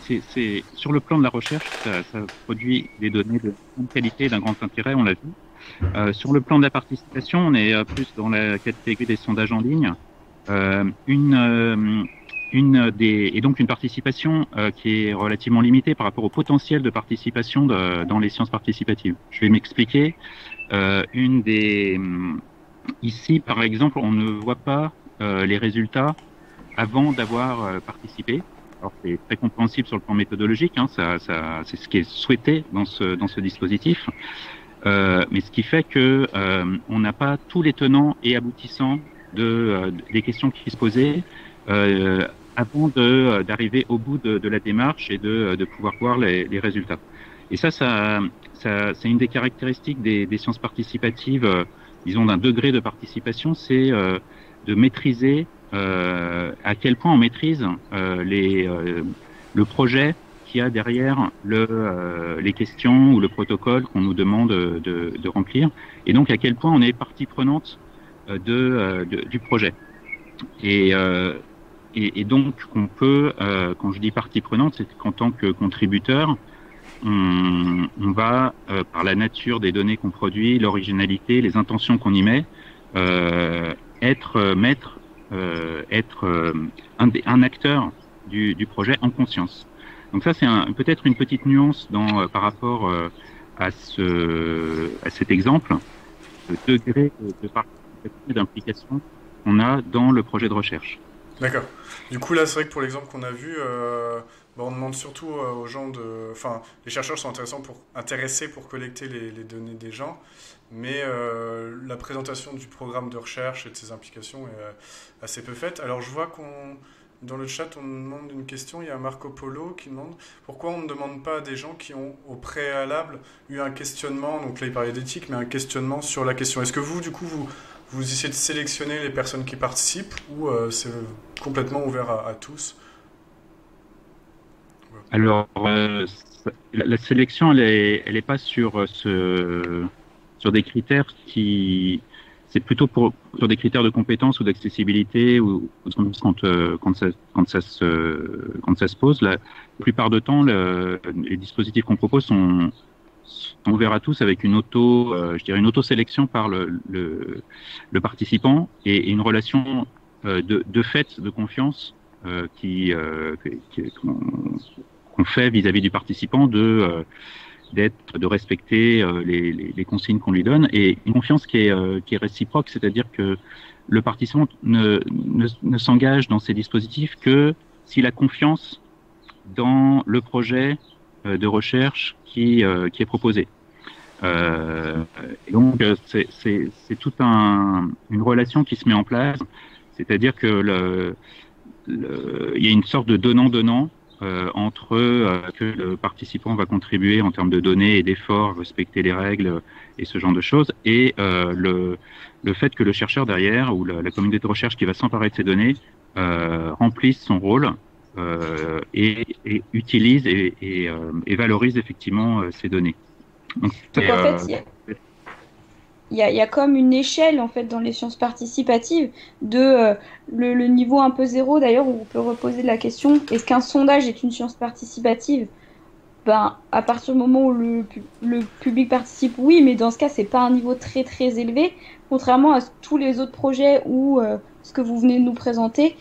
D: sur le plan de la recherche, ça produit des données de grande qualité et d'un grand intérêt, on l'a vu. Sur le plan de la participation, on est plus dans la catégorie des sondages en ligne. Et donc une participation qui est relativement limitée par rapport au potentiel de participation dans les sciences participatives. Je vais m'expliquer. Ici, par exemple, on ne voit pas les résultats avant d'avoir participé. Alors c'est très compréhensible sur le plan méthodologique, hein, c'est ce qui est souhaité dans ce dispositif. Mais ce qui fait que on n'a pas tous les tenants et aboutissants des questions qui se posaient avant d'arriver au bout de la démarche et de pouvoir voir les résultats. Et ça c'est une des caractéristiques des sciences participatives, disons d'un degré de participation, c'est de maîtriser à quel point on maîtrise le projet qu'il y a derrière les questions ou le protocole qu'on nous demande de remplir, et donc à quel point on est partie prenante du projet. Et donc on peut, quand je dis partie prenante, c'est qu'en tant que contributeur, on va, par la nature des données qu'on produit, l'originalité, les intentions qu'on y met, être maître, être un acteur du projet en conscience. Donc ça, c'est peut-être une petite nuance par rapport à cet exemple, le degré de participation et d'implication qu'on a dans le projet de recherche.
A: D'accord. Du coup, là, c'est vrai que pour l'exemple qu'on a vu, on demande surtout aux gens Enfin, les chercheurs sont intéressés pour collecter les données des gens, mais la présentation du programme de recherche et de ses implications est assez peu faite. Alors, je vois dans le chat, on nous demande une question. Il y a Marco Polo qui demande pourquoi on ne demande pas à des gens qui ont au préalable eu un questionnement, donc là il parlait d'éthique, mais un questionnement sur la question. Est-ce que vous, du coup, vous essayez de sélectionner les personnes qui participent ou c'est complètement ouvert à tous?
D: Alors, la sélection, elle est pas sur des critères c'est plutôt sur des critères de compétence ou d'accessibilité ou quand ça se pose. La plupart du temps, les dispositifs qu'on propose sont ouverts à tous avec une auto-sélection par le participant et une relation de fait, de confiance qu'on fait vis-à-vis du participant de respecter les consignes qu'on lui donne, et une confiance qui est réciproque, c'est-à-dire que le participant ne s'engage dans ces dispositifs que s'il a confiance dans le projet de recherche qui est proposé. Et donc c'est toute une relation qui se met en place, c'est-à-dire que il y a une sorte de donnant-donnant entre que le participant va contribuer en termes de données et d'efforts, respecter les règles et ce genre de choses, et le fait que le chercheur derrière ou la communauté de recherche qui va s'emparer de ces données remplisse son rôle et utilise et valorise effectivement ces données.
B: Donc en fait, il y a comme une échelle en fait dans les sciences participatives de le niveau un peu zéro d'ailleurs, où on peut reposer la question est-ce qu'un sondage est une science participative? Ben, à partir du moment où le public participe, oui, mais dans ce cas, c'est pas un niveau très très élevé, contrairement à tous les autres projets où ce que vous venez de nous présenter,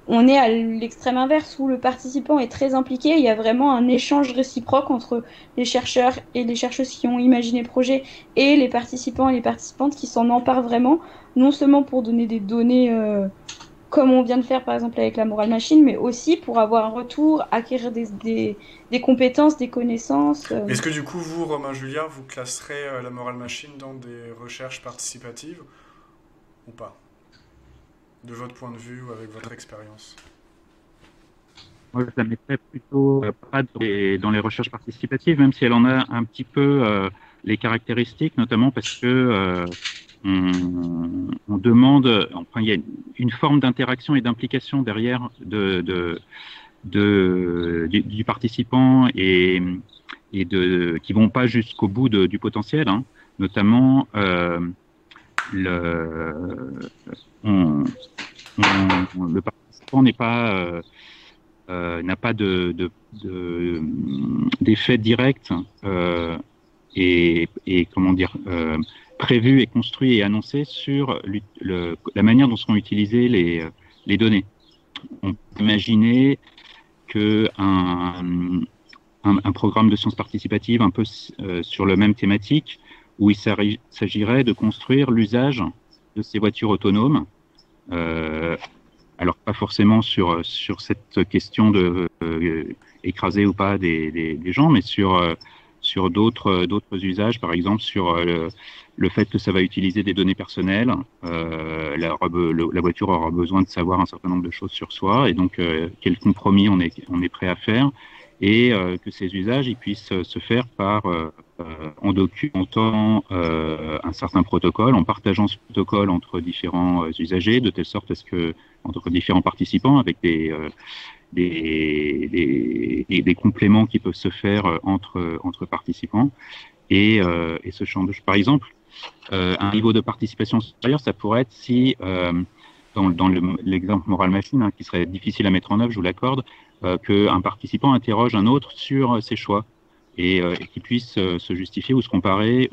B: on est à l'extrême inverse où le participant est très impliqué. Il y a vraiment un échange réciproque entre les chercheurs et les chercheuses qui ont imaginé le projet et les participants et les participantes qui s'en emparent vraiment, non seulement pour donner des données comme on vient de faire par exemple avec la Moral Machine, mais aussi pour avoir un retour, acquérir des compétences, des connaissances.
A: Est-ce que du coup, vous, Romain Julliard, vous classerez la Moral Machine dans des recherches participatives ou pas? De votre point de vue ou avec votre expérience?
D: Moi, je la mettrais plutôt pas dans les recherches participatives, même si elle en a un petit peu les caractéristiques, notamment parce que on demande, enfin, il y a une forme d'interaction et d'implication derrière du participant et qui vont pas jusqu'au bout du potentiel, hein, notamment le participant n'a pas d'effet direct et comment dire prévu et construit et annoncé sur la manière dont seront utilisées les données. On peut imaginer que un programme de sciences participatives un peu sur la même thématique, où il s'agirait de construire l'usage de ces voitures autonomes à alors pas forcément sur cette question de écraser ou pas des gens, mais sur d'autres usages, par exemple sur le fait que ça va utiliser des données personnelles. La voiture aura besoin de savoir un certain nombre de choses sur soi, et donc quel compromis on est prêt à faire, et que ces usages ils puissent se faire en documentant un certain protocole, en partageant ce protocole entre différents usagers, de telle sorte à ce que entre différents participants, avec des compléments qui peuvent se faire entre participants, et ce champ de... Par exemple, un niveau de participation supérieur, ça pourrait être si, dans l'exemple Moral Machine, qui serait difficile à mettre en œuvre, je vous l'accorde, qu'un participant interroge un autre sur ses choix, et qu'il puisse se justifier ou se comparer,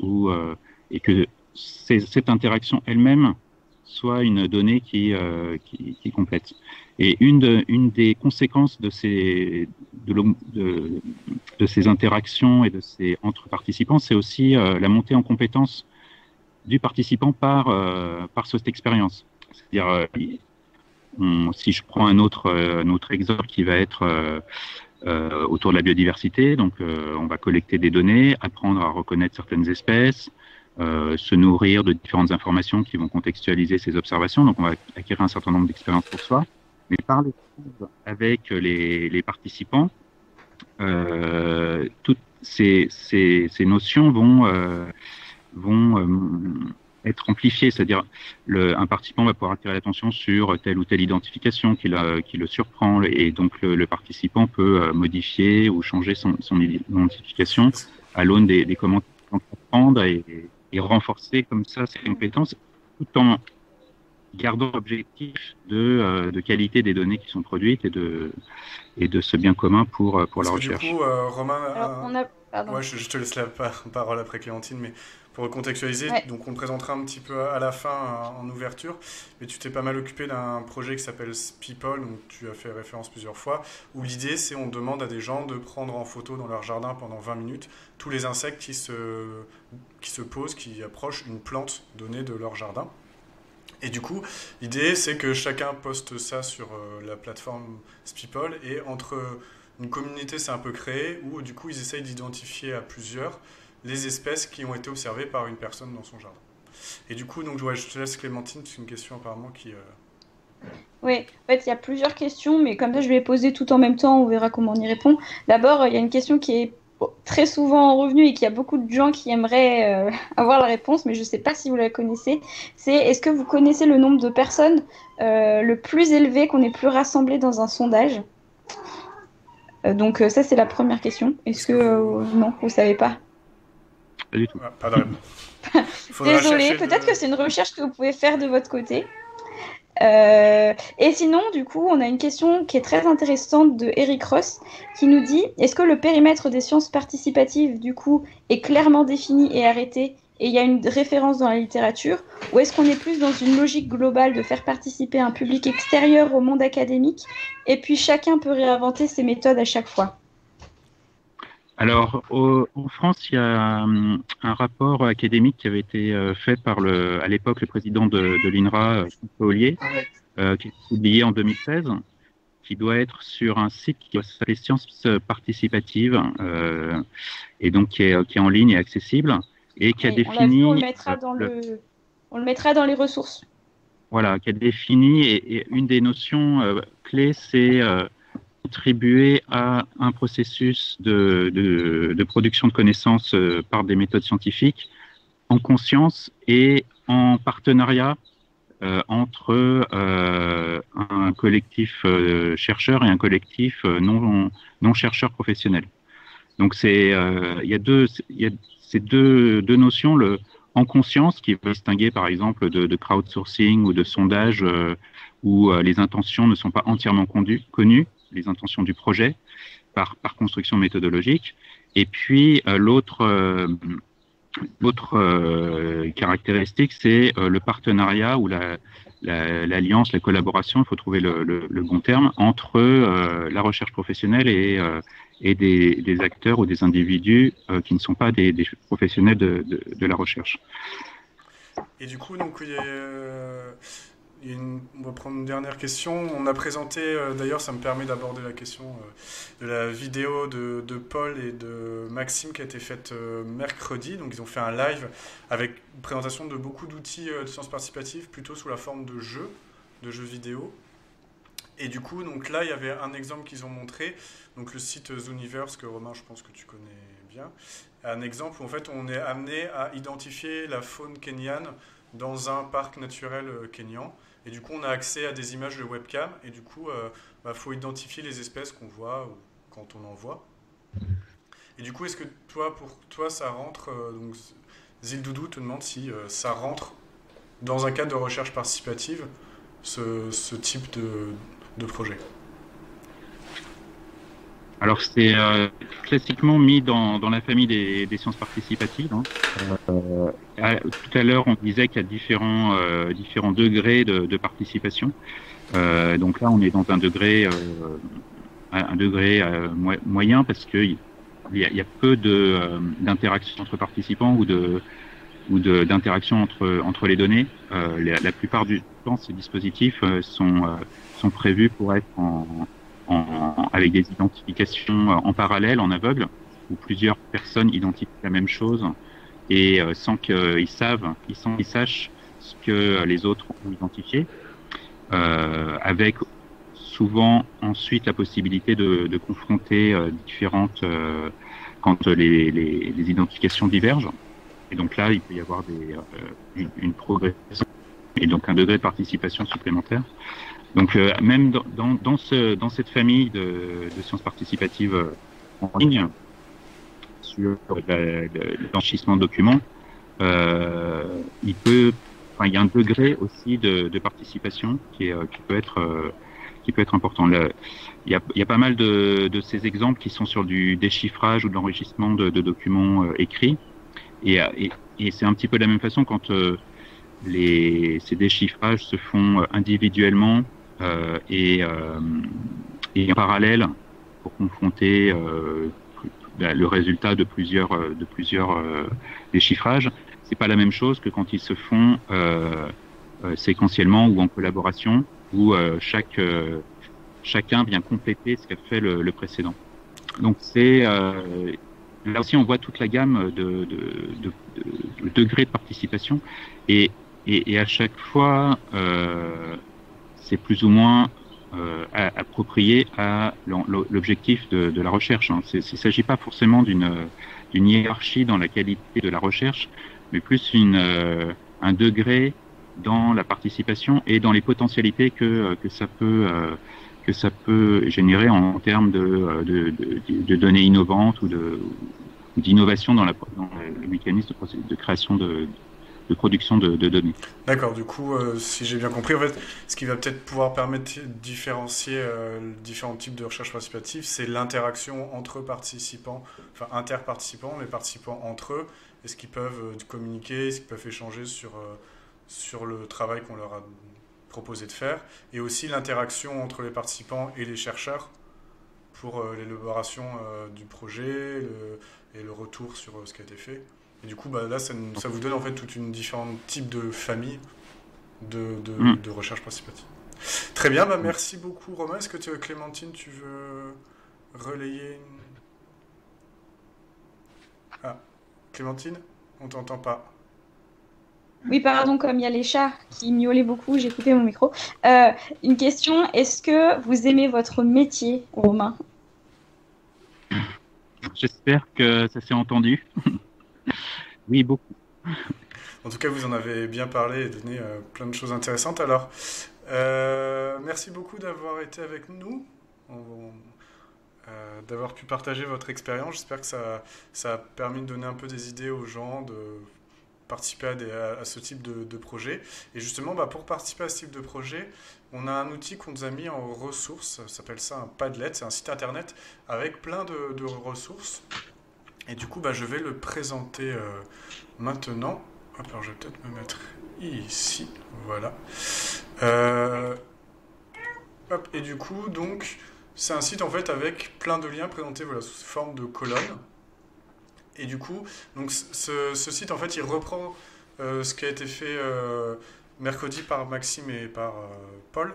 D: et que cette interaction elle-même soit une donnée qui complète. Et une des conséquences de ces interactions et de ces entre participants, c'est aussi la montée en compétence du participant par cette expérience. C'est-à-dire, si je prends un autre exemple qui va être autour de la biodiversité, donc on va collecter des données, apprendre à reconnaître certaines espèces, se nourrir de différentes informations qui vont contextualiser ces observations. Donc on va acquérir un certain nombre d'expériences pour soi, mais par l'échange avec les participants, toutes ces notions vont être amplifiées. C'est-à-dire un participant va pouvoir attirer l'attention sur telle ou telle identification qui le surprend, et donc le participant peut modifier ou changer son identification à l'aune des commentaires qu'on peut prendre, et renforcer comme ça ses compétences, tout en gardant l'objectif de qualité des données qui sont produites, et de ce bien commun pour la recherche.
A: Du coup, Romain,
B: Pardon.
A: Ouais, je te laisse la parole après Clémentine, mais pour contextualiser,
B: Ouais.
A: donc on le présentera un petit peu à la fin en ouverture, mais tu t'es pas mal occupé d'un projet qui s'appelle Speople, donc tu as fait référence plusieurs fois, où l'idée c'est on demande à des gens de prendre en photo dans leur jardin pendant 20 minutes tous les insectes qui se posent, qui approchent une plante donnée de leur jardin. Et du coup, l'idée c'est que chacun poste ça sur la plateforme Speople, et entre une communauté s'est un peu créée, où du coup ils essayent d'identifier à plusieurs les espèces qui ont été observées par une personne dans son jardin. Et du coup, donc, ouais, je te laisse Clémentine, c'est une question apparemment qui...
B: Oui, en fait, il y a plusieurs questions, mais comme ça, je vais les poser tout en même temps, on verra comment on y répond. D'abord, il y a une question qui est très souvent revenue et qu'il y a beaucoup de gens qui aimeraient avoir la réponse, mais je ne sais pas si vous la connaissez. C'est, est-ce que vous connaissez le nombre de personnes le plus élevé qu'on ait pu rassembler dans un sondage? Donc ça, c'est la première question. Est-ce que... non, vous ne savez pas?
D: Pas du tout.
A: Ah, pas de réponse.
B: Désolée, peut-être que c'est une recherche que vous pouvez faire de votre côté. Et sinon, du coup, on a une question qui est très intéressante de Eric Ross qui nous dit: est-ce que le périmètre des sciences participatives, du coup, est clairement défini et arrêté, et il y a une référence dans la littérature, ou est-ce qu'on est plus dans une logique globale de faire participer un public extérieur au monde académique, et puis chacun peut réinventer ses méthodes à chaque fois?
D: Alors, en France, il y a un rapport académique qui avait été fait par à l'époque le président de l'INRA, François Ollier, qui a été publié en 2016, qui doit être sur un site qui s'appelle Sciences Participatives, et donc qui est en ligne et accessible, et qui a défini...
B: on le mettra dans les ressources.
D: Voilà, qui a défini, et une des notions clés, c'est... contribuer à un processus de production de connaissances par des méthodes scientifiques en conscience et en partenariat entre un collectif chercheur et un collectif non chercheur professionnel. Donc il y a ces deux notions, en conscience, qui va distinguer par exemple de crowdsourcing ou de sondage où les intentions ne sont pas entièrement connues, les intentions du projet, par construction méthodologique. Et puis, l'autre caractéristique, c'est le partenariat ou l'alliance, la collaboration, il faut trouver le bon terme, entre la recherche professionnelle et des acteurs ou des individus qui ne sont pas des professionnels de la recherche.
A: Et du coup, donc, On va prendre une dernière question. On a présenté, d'ailleurs, ça me permet d'aborder la question de la vidéo de Paul et de Maxime qui a été faite mercredi. Donc, ils ont fait un live avec une présentation de beaucoup d'outils de sciences participatives, plutôt sous la forme de jeux vidéo. Et du coup, donc là, il y avait un exemple qu'ils ont montré, donc le site Zooniverse, que Romain, je pense que tu connais bien. Un exemple où en fait, on est amené à identifier la faune kenyane dans un parc naturel kényan. Et du coup, on a accès à des images de webcam. Et du coup, faut identifier les espèces qu'on voit ou quand on en voit. Et du coup, est-ce que pour toi, ça rentre donc, Zildoudou te demande si ça rentre dans un cadre de recherche participative, ce type de projet.
D: Alors c'est classiquement mis dans la famille des sciences participatives. Hein. Tout à l'heure, on disait qu'il y a différents degrés de participation. Donc là, on est dans un degré moyen parce que il y a peu d'interaction entre participants ou d'interaction entre les données. La plupart du temps, ces dispositifs sont prévus pour être avec des identifications en parallèle, en aveugle, où plusieurs personnes identifient la même chose et sans qu'ils sachent ce que les autres ont identifié, avec souvent ensuite la possibilité de confronter différentes quand les identifications divergent. Et donc là, il peut y avoir une progression et donc un degré de participation supplémentaire. Donc même dans cette famille de sciences participatives en ligne, sur l'enrichissement de documents, il y a un degré aussi de participation qui peut être important. Il y a pas mal de ces exemples qui sont sur du déchiffrage ou de l'enrichissement de documents écrits. Et c'est un petit peu de la même façon quand ces déchiffrages se font individuellement et en parallèle pour confronter le résultat de plusieurs déchiffrages. C'est pas la même chose que quand ils se font séquentiellement ou en collaboration, où chacun vient compléter ce qu'a fait le précédent. Donc là aussi, on voit toute la gamme de degrés de participation et à chaque fois, c'est plus ou moins approprié à l'objectif de la recherche. Hein. Il ne s'agit pas forcément d'une hiérarchie dans la qualité de la recherche, mais plus un degré dans la participation et dans les potentialités que ça peut générer en termes de données innovantes ou d'innovation dans le mécanisme de création de production de données.
A: D'accord, du coup, si j'ai bien compris, en fait, ce qui va peut-être pouvoir permettre de différencier différents types de recherche participative, c'est l'interaction entre participants, enfin interparticipants, les participants entre eux, est-ce qu'ils peuvent communiquer, est-ce qu'ils peuvent échanger sur le travail qu'on leur a proposé de faire, et aussi l'interaction entre les participants et les chercheurs pour l'élaboration du projet et le retour sur ce qui a été fait. Et du coup, là, ça vous donne en fait toute une différente type de famille de recherche participative. Très bien, merci beaucoup Romain. Est-ce que Clémentine, tu veux relayer Ah, Clémentine, on t'entend pas.
B: Oui, pardon, comme il y a les chats qui miaulaient beaucoup, j'ai coupé mon micro. Une question, est-ce que vous aimez votre métier, Romain ?
D: J'espère que ça s'est entendu. Oui, beaucoup.
A: En tout cas, vous en avez bien parlé et donné plein de choses intéressantes. Alors, merci beaucoup d'avoir été avec nous, d'avoir pu partager votre expérience. J'espère que ça a permis de donner un peu des idées aux gens, de participer à ce type de projet. Et justement, pour participer à ce type de projet, on a un outil qu'on nous a mis en ressources, ça s'appelle ça un Padlet, c'est un site internet avec plein de ressources. Et du coup, je vais le présenter maintenant. Hop, alors je vais peut-être me mettre ici, voilà. Hop, et du coup, donc, c'est un site en fait avec plein de liens présentés sous forme de colonnes. Et du coup, donc, ce site en fait, il reprend ce qui a été fait mercredi par Maxime et par Paul.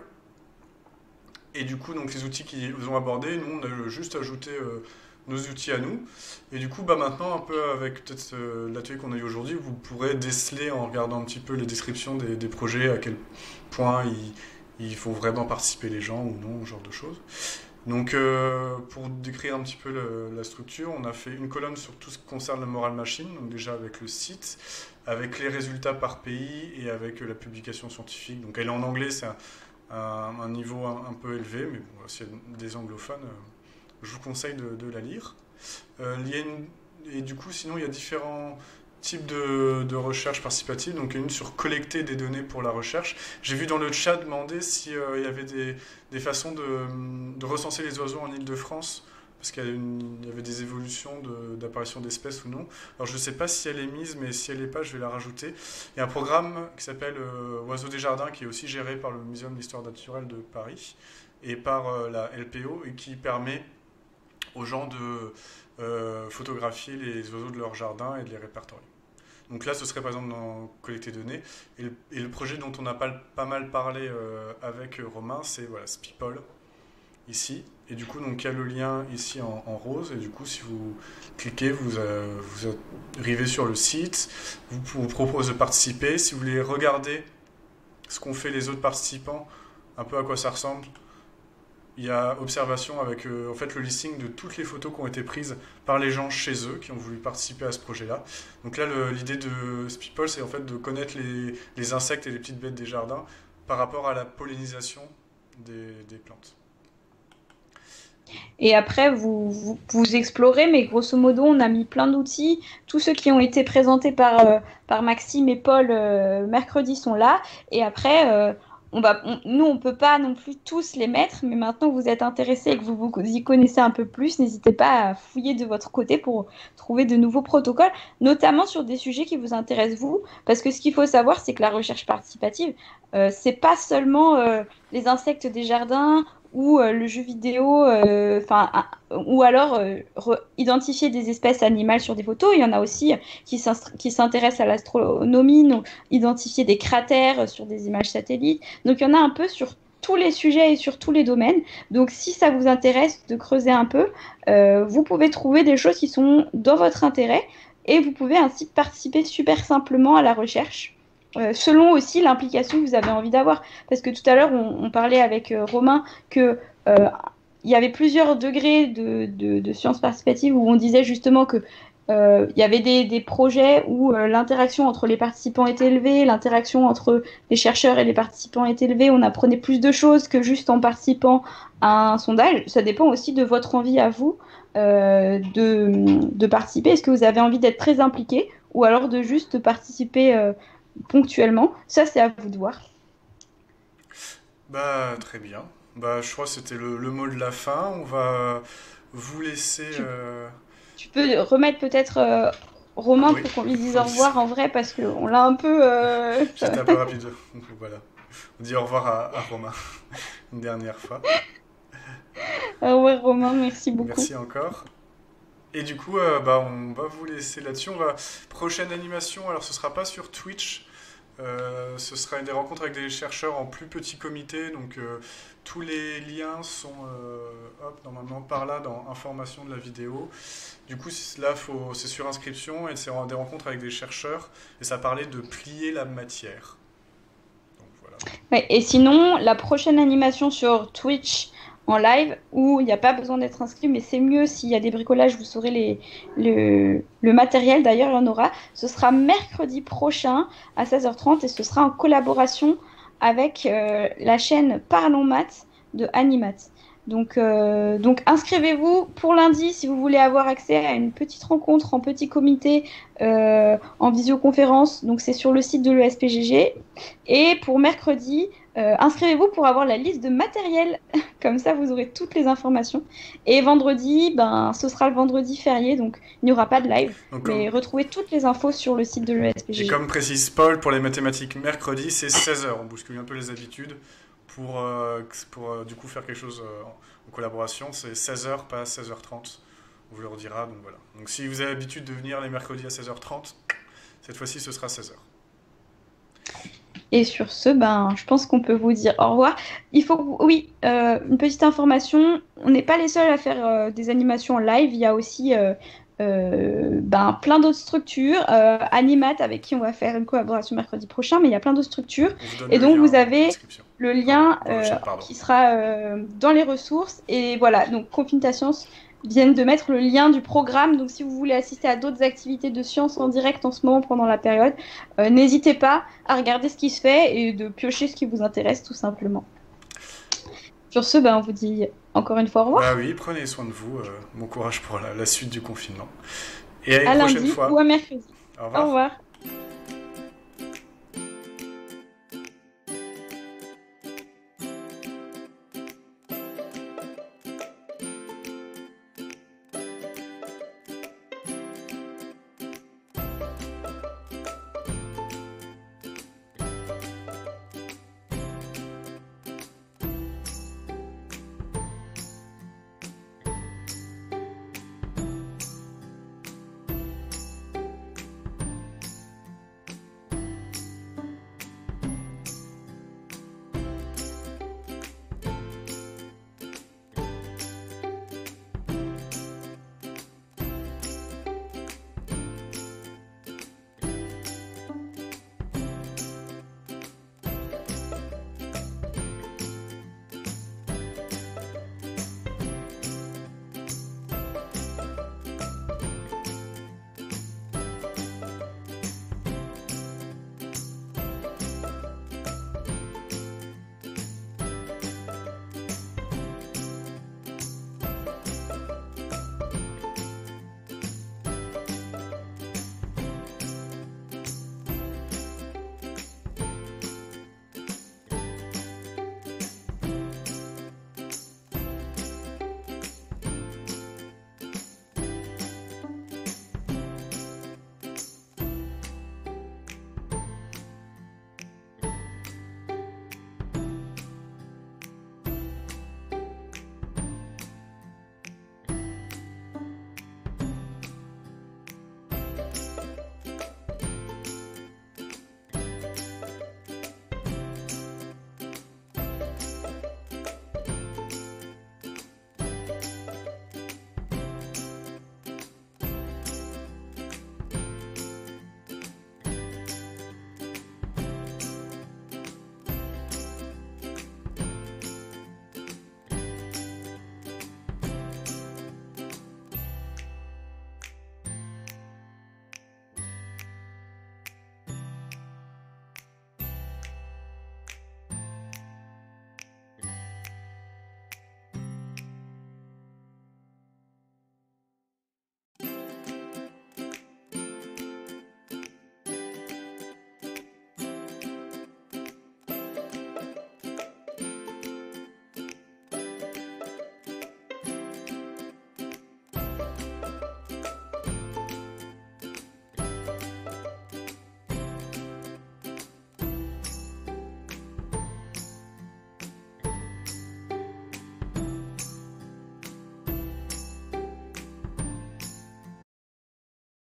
A: Et du coup, donc les outils qu'ils ont abordés, nous on a juste ajouté nos outils à nous. Et du coup, maintenant, un peu avec peut-être l'atelier qu'on a eu aujourd'hui, vous pourrez déceler en regardant un petit peu les descriptions des projets, à quel point il faut vraiment participer les gens ou non, ce genre de choses. Donc, pour décrire un petit peu la structure, on a fait une colonne sur tout ce qui concerne le Moral Machine, donc déjà avec le site, avec les résultats par pays et avec la publication scientifique. Donc, elle est en anglais, c'est un niveau un peu élevé, mais bon, s'il y a des anglophones, je vous conseille de la lire. Et du coup, sinon, il y a différents types de recherche participative. Donc, une sur collecter des données pour la recherche. J'ai vu dans le chat demander s'il y avait des façons de recenser les oiseaux en Île-de-France, parce qu'il y avait des évolutions d'apparition d'espèces ou non. Alors, je ne sais pas si elle est mise, mais si elle n'est pas, je vais la rajouter. Il y a un programme qui s'appelle Oiseaux des Jardins, qui est aussi géré par le Muséum d'Histoire naturelle de Paris et par la LPO, et qui permet aux gens de photographier les oiseaux de leur jardin et de les répertorier. Donc là, ce serait par exemple dans collecter données. Et le projet dont on a pas mal parlé avec Romain, c'est Spipol, ici. Et du coup, donc, il y a le lien ici en rose. Et du coup, si vous cliquez, vous arrivez sur le site. Vous propose de participer. Si vous voulez regarder ce qu'ont fait les autres participants, un peu à quoi ça ressemble, il y a observation avec en fait le listing de toutes les photos qui ont été prises par les gens chez eux qui ont voulu participer à ce projet-là. Donc là, l'idée de Spipol, c'est en fait de connaître les insectes et les petites bêtes des jardins par rapport à la pollinisation des plantes.
B: Et après, vous explorez, mais grosso modo, on a mis plein d'outils. Tous ceux qui ont été présentés par Maxime et Paul mercredi sont là. Et après, nous, on ne peut pas non plus tous les mettre, mais maintenant que vous êtes intéressés et que vous y connaissez un peu plus, n'hésitez pas à fouiller de votre côté pour trouver de nouveaux protocoles, notamment sur des sujets qui vous intéressent vous. Parce que ce qu'il faut savoir, c'est que la recherche participative, c'est pas seulement les insectes des jardins ou le jeu vidéo, ou alors identifier des espèces animales sur des photos. Il y en a aussi qui s'intéressent à l'astronomie, identifier des cratères sur des images satellites. Donc il y en a un peu sur tous les sujets et sur tous les domaines. Donc si ça vous intéresse de creuser un peu, vous pouvez trouver des choses qui sont dans votre intérêt et vous pouvez ainsi participer super simplement à la recherche. Selon aussi l'implication que vous avez envie d'avoir. Parce que tout à l'heure, on parlait avec Romain que il y avait plusieurs degrés de sciences participatives où on disait justement que il y avait des projets où l'interaction entre les participants était élevée, l'interaction entre les chercheurs et les participants est élevée, on apprenait plus de choses que juste en participant à un sondage. Ça dépend aussi de votre envie à vous de participer. Est-ce que vous avez envie d'être très impliqué ou alors de juste participer ponctuellement? Ça, c'est à vous de voir.
A: Très bien. Je crois que c'était le mot de la fin. On va vous laisser...
B: Tu peux remettre peut-être Romain
A: oui,
B: pour qu'on lui dise au revoir en vrai, parce qu'on l'a un peu...
A: J'étais un peu rapide. Donc, voilà. On dit au revoir à Romain une dernière fois.
B: Au revoir Romain, merci beaucoup.
A: Merci encore. Et du coup, on va vous laisser là-dessus. Prochaine animation, alors ce sera pas sur Twitch. Ce sera des rencontres avec des chercheurs en plus petit comité, donc tous les liens sont normalement par là dans information de la vidéo. Du coup, là, c'est sur inscription et c'est des rencontres avec des chercheurs et ça parlait de plier la matière. Donc, voilà.
B: Ouais, et sinon, la prochaine animation sur Twitch en live, où il n'y a pas besoin d'être inscrit, mais c'est mieux s'il y a des bricolages, vous saurez le matériel, d'ailleurs il y en aura. Ce sera mercredi prochain à 16h30 et ce sera en collaboration avec la chaîne Parlons Maths de Animat. Donc inscrivez-vous pour lundi si vous voulez avoir accès à une petite rencontre en petit comité en visioconférence. Donc c'est sur le site de l'ESPGG. Et pour mercredi, inscrivez-vous pour avoir la liste de matériel. Comme ça, vous aurez toutes les informations. Et vendredi, ce sera le vendredi férié, donc il n'y aura pas de live. Mais retrouvez toutes les infos sur le site de l'ESPGG.
A: Et comme précise Paul, pour les mathématiques, mercredi, c'est 16h. On bouscule un peu les habitudes. Pour du coup faire quelque chose en collaboration, c'est 16h, pas 16h30. On vous le redira, donc voilà. Donc si vous avez l'habitude de venir les mercredis à 16h30, cette fois-ci ce sera 16h.
B: Et sur ce, je pense qu'on peut vous dire au revoir. Il faut, oui, une petite information. On n'est pas les seuls à faire des animations en live. Il y a aussi plein d'autres structures. Animat, avec qui on va faire une collaboration mercredi prochain, mais il y a plein d'autres structures. Et donc, vous avez le lien qui sera dans les ressources. Et voilà, donc Confine Science viennent de mettre le lien du programme. Donc, si vous voulez assister à d'autres activités de sciences en direct en ce moment pendant la période, n'hésitez pas à regarder ce qui se fait et de piocher ce qui vous intéresse, tout simplement. Sur ce, on vous dit encore une fois au revoir.
A: Bah oui, prenez soin de vous. Bon courage pour la suite du confinement. Et à une prochaine
B: lundi
A: fois.
B: Ou à mercredi.
A: Au revoir.
B: Au revoir.